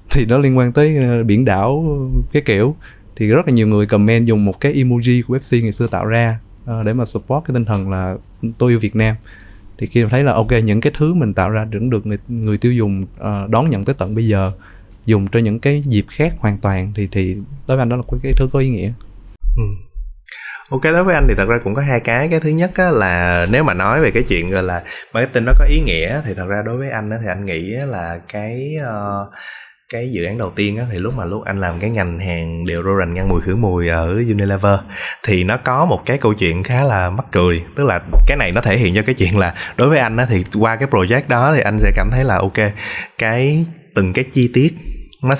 thì nó liên quan tới biển đảo cái kiểu. Thì rất là nhiều người comment dùng một cái emoji của Pepsi ngày xưa tạo ra để mà support cái tinh thần là tôi yêu Việt Nam. Thì khi mà thấy là ok, những cái thứ mình tạo ra vẫn được người tiêu dùng đón nhận tới tận bây giờ, dùng cho những cái dịp khác hoàn toàn, thì đối với anh đó là cái thứ có ý nghĩa. Ok, đối với anh thì thật ra cũng có 2 cái. Cái thứ nhất á, là nếu mà nói về cái chuyện gọi là marketing nó có ý nghĩa, thì thật ra đối với anh á, thì anh nghĩ là cái dự án đầu tiên á, thì lúc anh làm cái ngành hàng deodorant ngăn mùi khử mùi ở Unilever, thì nó có một cái câu chuyện khá là mắc cười. Tức là cái này nó thể hiện cho cái chuyện là đối với anh á, thì qua cái project đó thì anh sẽ cảm thấy là ok, từng cái chi tiết nó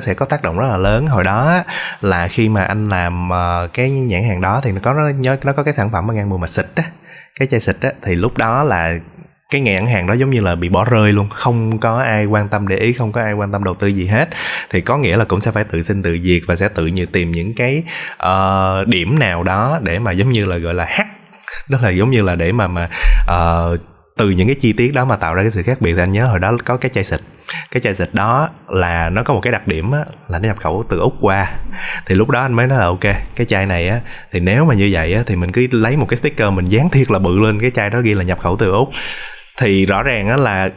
sẽ có tác động rất là lớn. Hồi đó là khi mà anh làm cái nhãn hàng đó, thì nó có cái sản phẩm mà ngăn mùi mà xịt á, cái chai xịt á, thì lúc đó là cái nhãn hàng đó giống như là bị bỏ rơi luôn, không có ai quan tâm để ý, không có ai quan tâm đầu tư gì hết. Thì có nghĩa là cũng sẽ phải tự sinh tự diệt và sẽ tự tìm những cái điểm nào đó để mà giống như là gọi là hack, đó là giống như là để mà từ những cái chi tiết đó mà tạo ra cái sự khác biệt. Thì anh nhớ hồi đó có cái chai xịt đó là nó có một cái đặc điểm á, là nó nhập khẩu từ Úc qua. Thì lúc đó anh mới nói là ok, cái chai này á thì nếu mà như vậy á thì mình cứ lấy một cái sticker mình dán thiệt là bự lên cái chai đó ghi là nhập khẩu từ Úc. Thì rõ ràng á là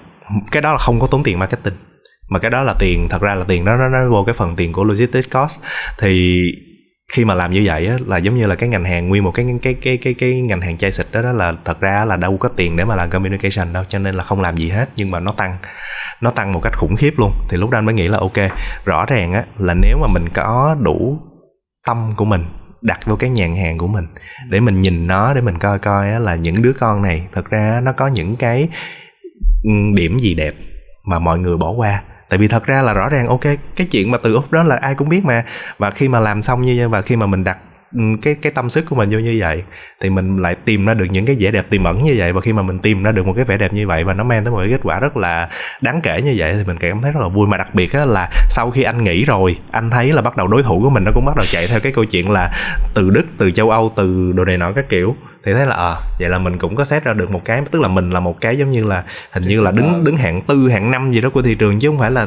cái đó là không có tốn tiền marketing, mà cái đó là tiền, thật ra là tiền đó nó vô cái phần tiền của logistics cost. Thì khi mà làm như vậy á, là giống như là cái ngành hàng, nguyên một cái ngành hàng chai xịt đó là thật ra là đâu có tiền để mà làm communication đâu, cho nên là không làm gì hết. Nhưng mà nó tăng một cách khủng khiếp luôn. Thì lúc đó anh mới nghĩ là ok, rõ ràng á là nếu mà mình có đủ tâm của mình đặt vô cái nhãn hàng của mình để mình nhìn nó, để mình coi á, là những đứa con này thật ra nó có những cái điểm gì đẹp mà mọi người bỏ qua. Tại vì thật ra là rõ ràng ok, cái chuyện mà từ Úc đó là ai cũng biết mà. Và khi mà làm xong như vậy, và khi mà mình đặt cái tâm sức của mình vô như vậy, thì mình lại tìm ra được những cái vẻ đẹp tiềm ẩn như vậy. Và khi mà mình tìm ra được một cái vẻ đẹp như vậy và nó mang tới một cái kết quả rất là đáng kể như vậy, thì mình cảm thấy rất là vui. Mà đặc biệt là sau khi anh nghĩ rồi, anh thấy là bắt đầu đối thủ của mình nó cũng bắt đầu chạy theo cái câu chuyện là từ Đức, từ châu Âu, từ đồ này nọ các kiểu. Thì thấy là vậy là mình cũng có set ra được một cái, tức là mình là một cái giống như là hình như là đứng hạng 4, hạng 5 gì đó của thị trường, chứ không phải là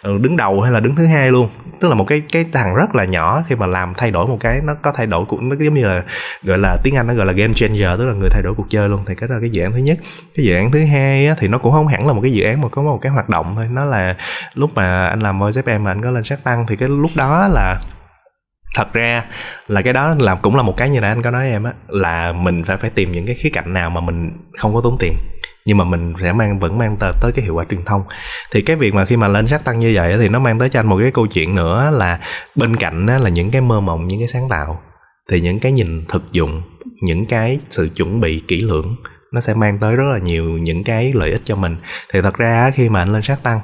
đứng đầu hay là đứng thứ hai luôn. Tức là một cái thằng rất là nhỏ, khi mà làm thay đổi một cái, nó có thay đổi, nó giống như là gọi là tiếng Anh nó gọi là game changer, tức là người thay đổi cuộc chơi luôn. Thì cái đó là cái dự án thứ nhất. Cái dự án thứ hai á, thì nó cũng không hẳn là một cái dự án mà có một cái hoạt động thôi. Nó là lúc mà anh làm Voice FM mà anh có lên Shark Tank, thì cái lúc đó là thật ra là cái đó là cũng là một cái như là anh có nói em á, là mình phải tìm những cái khía cạnh nào mà mình không có tốn tiền nhưng mà mình sẽ vẫn mang tới cái hiệu quả truyền thông. Thì cái việc mà khi mà lên Shark Tank như vậy thì nó mang tới cho anh một cái câu chuyện nữa là bên cạnh là những cái mơ mộng, những cái sáng tạo, thì những cái nhìn thực dụng, những cái sự chuẩn bị kỹ lưỡng, nó sẽ mang tới rất là nhiều những cái lợi ích cho mình. Thì thật ra khi mà anh lên Shark Tank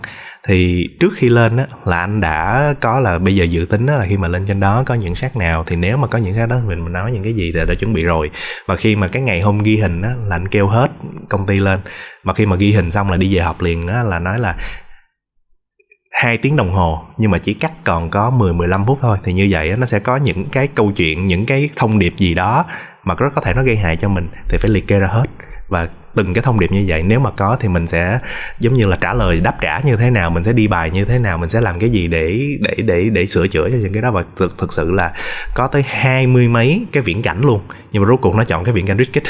thì trước khi lên á là anh đã có là bây giờ dự tính là khi mà lên trên đó có những Shark nào, thì nếu mà có những Shark đó thì mình nói những cái gì thì đã chuẩn bị rồi. Và khi mà cái ngày hôm ghi hình á là anh kêu hết công ty lên, mà khi mà ghi hình xong là đi về họp liền á, là nói là 2 tiếng đồng hồ nhưng mà chỉ cắt còn có 10-15 phút thôi. Thì như vậy á, nó sẽ có những cái câu chuyện, những cái thông điệp gì đó mà rất có thể nó gây hại cho mình, thì phải liệt kê ra hết. Và từng cái thông điệp như vậy nếu mà có thì mình sẽ giống như là trả lời đáp trả như thế nào, mình sẽ đi bài như thế nào, mình sẽ làm cái gì để sửa chữa cho những cái đó. Và thực sự là có tới 20 mấy cái viễn cảnh luôn, nhưng mà rốt cuộc nó chọn cái viễn cảnh rich kid.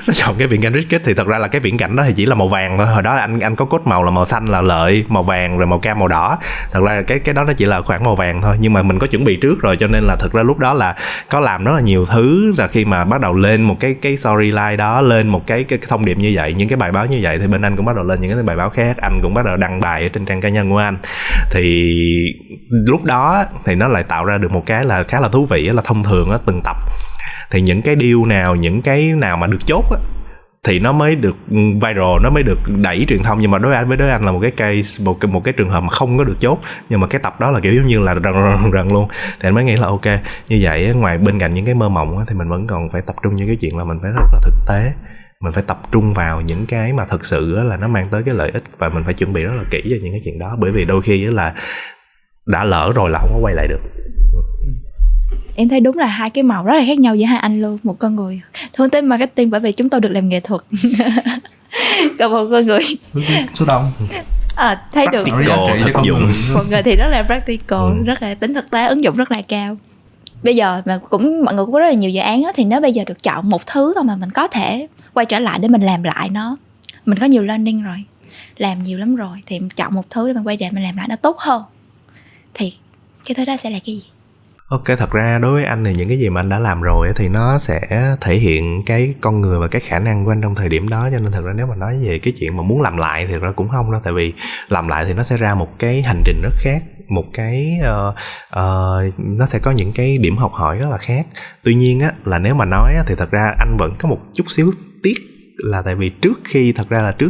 Nó chọn cái viễn cảnh rich kid thì thật ra là cái viễn cảnh đó thì chỉ là màu vàng thôi. Hồi đó anh có code màu là màu xanh là lợi, màu vàng rồi màu cam màu đỏ. Thật ra cái đó nó chỉ là khoảng màu vàng thôi, nhưng mà mình có chuẩn bị trước rồi, cho nên là thật ra lúc đó là có làm rất là nhiều thứ. Là khi mà bắt đầu lên một cái storyline đó, lên một cái thông điệp như vậy, những cái bài báo như vậy, thì bên anh cũng bắt đầu lên những cái bài báo khác, anh cũng bắt đầu đăng bài ở trên trang cá nhân của anh. Thì lúc đó thì nó lại tạo ra được một cái là khá là thú vị, là thông thường á, từng tập thì những cái deal nào, những cái nào mà được chốt á thì nó mới được viral, nó mới được đẩy truyền thông. Nhưng mà đối anh là một cái case, một cái trường hợp mà không có được chốt, nhưng mà cái tập đó là kiểu giống như là rần luôn. Thì anh mới nghĩ là ok, như vậy ngoài bên cạnh những cái mơ mộng á, thì mình vẫn còn phải tập trung những cái chuyện là mình phải rất là thực tế, mình phải tập trung vào những cái mà thực sự là nó mang tới cái lợi ích, và mình phải chuẩn bị rất là kỹ cho những cái chuyện đó. Bởi vì đôi khi là đã lỡ rồi là không có quay lại được. Em thấy đúng là hai cái màu rất là khác nhau giữa hai anh luôn. Một con người hướng tới marketing bởi vì chúng tôi được làm nghệ thuật, còn một con người số đông thấy được thực dụng. Một người thì rất là practical, rất là tính thực tế, ứng dụng rất là cao. Bây giờ mà mọi người cũng có rất là nhiều dự án đó, thì nếu bây giờ được chọn một thứ thôi mà mình có thể quay trở lại để mình làm lại nó, mình có nhiều learning rồi, làm nhiều lắm rồi, thì chọn một thứ để mình quay lại mình làm lại nó tốt hơn, thì cái thứ đó sẽ là cái gì? Ok, thật ra đối với anh thì những cái gì mà anh đã làm rồi thì nó sẽ thể hiện cái con người và cái khả năng của anh trong thời điểm đó. Cho nên thật ra nếu mà nói về cái chuyện mà muốn làm lại thì thật ra cũng không đâu. Tại vì làm lại thì nó sẽ ra một cái hành trình rất khác, một cái nó sẽ có những cái điểm học hỏi rất là khác. Tuy nhiên á, là nếu mà nói á, thì thật ra anh vẫn có một chút xíu tiếc, là tại vì trước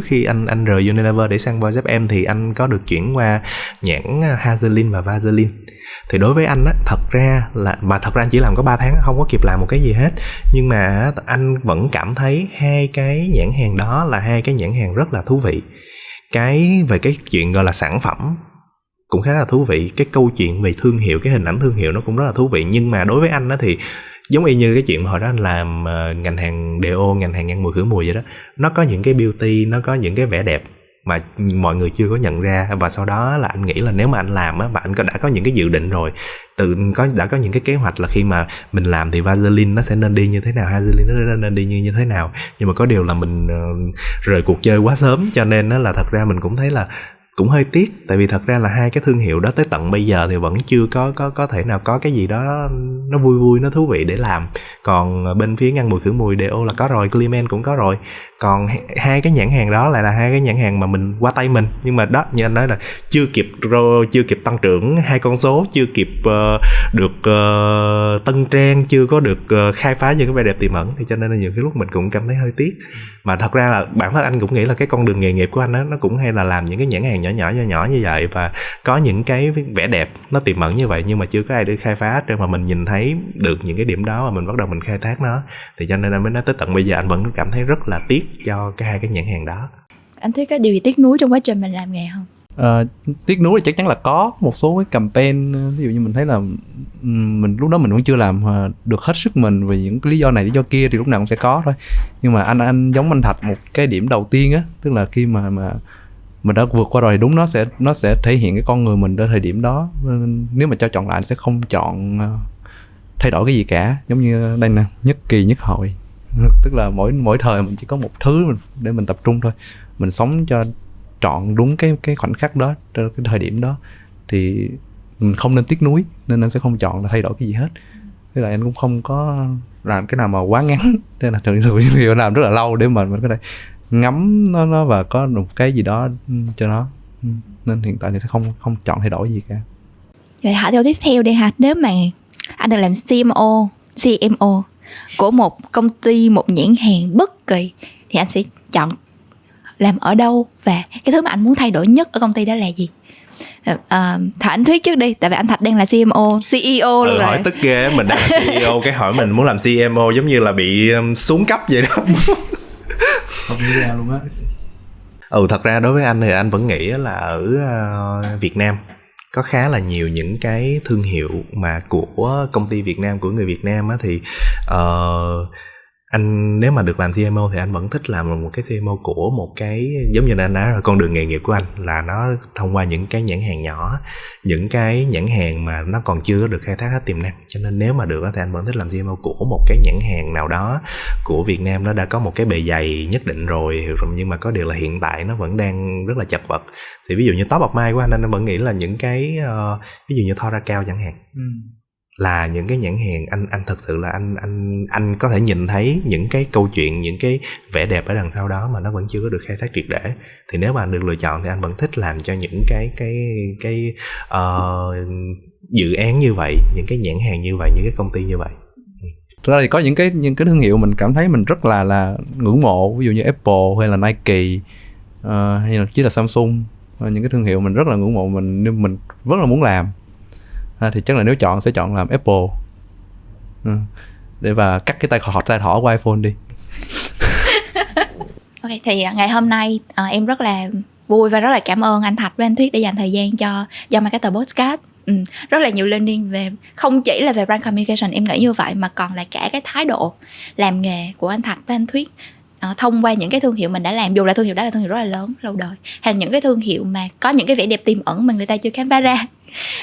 khi anh rời Unilever để sang Voice FM thì anh có được chuyển qua nhãn Hazelin và Vaseline. Thì đối với anh á, thật ra anh chỉ làm có 3 tháng, không có kịp làm một cái gì hết. Nhưng mà anh vẫn cảm thấy hai cái nhãn hàng đó là hai cái nhãn hàng rất là thú vị. Về cái chuyện gọi là sản phẩm cũng khá là thú vị, cái câu chuyện về thương hiệu, cái hình ảnh thương hiệu nó cũng rất là thú vị. Nhưng mà đối với anh á thì giống y như cái chuyện mà hồi đó anh làm ngành hàng DO, ngành hàng ngăn mùi khử mùi vậy đó. Nó có những cái beauty, nó có những cái vẻ đẹp mà mọi người chưa có nhận ra, và sau đó là anh nghĩ là nếu mà anh làm á, mà anh đã có những cái dự định rồi, đã có những cái kế hoạch là khi mà mình làm thì Vaseline nó sẽ nên đi như thế nào, Vaseline nó nên đi như thế nào. Nhưng mà có điều là mình rời cuộc chơi quá sớm, cho nên là thật ra mình cũng thấy là cũng hơi tiếc, tại vì thật ra là hai cái thương hiệu đó tới tận bây giờ thì vẫn chưa có thể nào có cái gì đó nó vui nó thú vị để làm. Còn bên phía ngăn mùi khử mùi DO là có rồi, Clement cũng có rồi. Còn hai cái nhãn hàng đó lại là hai cái nhãn hàng mà mình qua tay mình, nhưng mà đó, như anh nói là chưa kịp tăng trưởng hai con số, chưa kịp được tân trang, chưa có được khai phá những cái vẻ đẹp tiềm ẩn, thì cho nên là nhiều cái lúc mình cũng cảm thấy hơi tiếc. Mà thật ra là bản thân anh cũng nghĩ là cái con đường nghề nghiệp của anh đó, nó cũng hay là làm những cái nhãn hàng nhỏ như vậy, và có những cái vẻ đẹp nó tiềm ẩn như vậy, nhưng mà chưa có ai để khai phá để mà mình nhìn thấy được những cái điểm đó, mà mình bắt đầu mình khai thác nó. Thì cho nên anh mới nói tới tận bây giờ anh vẫn cảm thấy rất là tiếc cho hai cái nhãn hàng đó. Anh thấy có điều gì tiếc nuối trong quá trình mình làm nghề không? Tiếc nuối thì chắc chắn là có một số cái campaign, ví dụ như mình thấy là mình lúc đó mình vẫn chưa làm được hết sức mình vì những cái lý do này lý do kia, thì lúc nào cũng sẽ có thôi. Nhưng mà anh giống anh Thạch một cái điểm đầu tiên á, tức là khi mà mình đã vượt qua rồi, đúng nó sẽ thể hiện cái con người mình ở thời điểm đó. Nếu mà cho chọn lại anh sẽ không chọn thay đổi cái gì cả, giống như đây nè, nhất kỳ nhất hội. Tức là mỗi thời mình chỉ có một thứ để mình tập trung thôi, mình sống cho trọn đúng cái khoảnh khắc đó, cái thời điểm đó, thì mình không nên tiếc nuối, nên anh sẽ không chọn là thay đổi cái gì hết. Thế là anh cũng không có làm cái nào mà quá ngắn, thế là thường làm rất là lâu để mà mình có thể ngắm nó và có một cái gì đó cho nó, nên hiện tại thì sẽ không chọn thay đổi gì cả. Vậy hỏi theo tiếp theo đi ha, nếu mà anh được làm CMO của một công ty, một nhãn hàng bất kỳ, thì anh sẽ chọn làm ở đâu, và cái thứ mà anh muốn thay đổi nhất ở công ty đó là gì? Thả anh Thuyết trước đi, tại vì anh Thạch đang là CEO luôn rồi. Hỏi tức ghê, mình đang là CEO cái hỏi mình muốn làm CMO giống như là bị xuống cấp vậy đó. Không nghĩ ra luôn á. Thật ra đối với anh thì anh vẫn nghĩ là ở Việt Nam có khá là nhiều những cái thương hiệu mà của công ty Việt Nam, của người Việt Nam á, thì anh nếu mà được làm CMO thì anh vẫn thích làm một cái CMO của một cái, giống như là anh nói rồi, con đường nghề nghiệp của anh là nó thông qua những cái nhãn hàng nhỏ, những cái nhãn hàng mà nó còn chưa được khai thác hết tiềm năng. Cho nên nếu mà được thì anh vẫn thích làm CMO của một cái nhãn hàng nào đó của Việt Nam, nó đã có một cái bề dày nhất định rồi, nhưng mà có điều là hiện tại nó vẫn đang rất là chật vật. Thì ví dụ như top of mind của anh vẫn nghĩ là những cái ví dụ như Thora Cao chẳng hạn, là những cái nhãn hàng anh thật sự là anh có thể nhìn thấy những cái câu chuyện, những cái vẻ đẹp ở đằng sau đó mà nó vẫn chưa có được khai thác triệt để. Thì nếu mà anh được lựa chọn thì anh vẫn thích làm cho những cái dự án như vậy, những cái nhãn hàng như vậy, những cái công ty như vậy. Thực ra thì có những cái thương hiệu mình cảm thấy mình rất là ngưỡng mộ, ví dụ như Apple hay là Nike, hay là chỉ là Samsung, những cái thương hiệu mình rất là ngưỡng mộ, mình rất là muốn làm. Thì chắc là nếu chọn sẽ chọn làm Apple, để và cắt cái tay thỏ của iPhone đi. Ok, thì ngày hôm nay em rất là vui và rất là cảm ơn anh Thạch với anh Thuyết đã dành thời gian cho Young Marketer Podcast. Rất là nhiều learning về, không chỉ là về brand communication, em nghĩ như vậy, mà còn là cả cái thái độ làm nghề của anh Thạch với anh Thuyết thông qua những cái thương hiệu mình đã làm, dù là thương hiệu đó là thương hiệu rất là lớn, lâu đời, hay là những cái thương hiệu mà có những cái vẻ đẹp tiềm ẩn mà người ta chưa khám phá ra.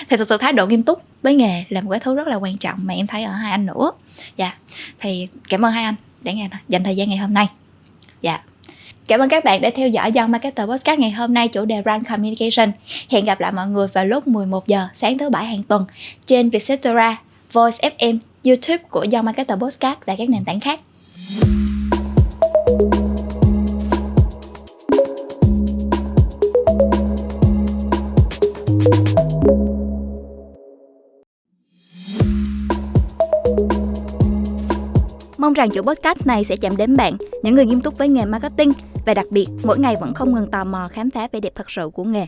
Thì thực sự thái độ nghiêm túc với nghề là một cái thứ rất là quan trọng mà em thấy ở hai anh nữa. Thì cảm ơn hai anh đã dành thời gian ngày hôm nay. Cảm ơn các bạn đã theo dõi Young Marketer Podcast ngày hôm nay, chủ đề brand communication. Hẹn gặp lại mọi người vào lúc 11 giờ sáng thứ Bảy hàng tuần trên Vietcetera, Voice FM, YouTube của Young Marketer Podcast và các nền tảng khác. Mong rằng chuỗi podcast này sẽ chạm đến bạn, những người nghiêm túc với nghề marketing, và đặc biệt mỗi ngày vẫn không ngừng tò mò khám phá vẻ đẹp thật sự của nghề.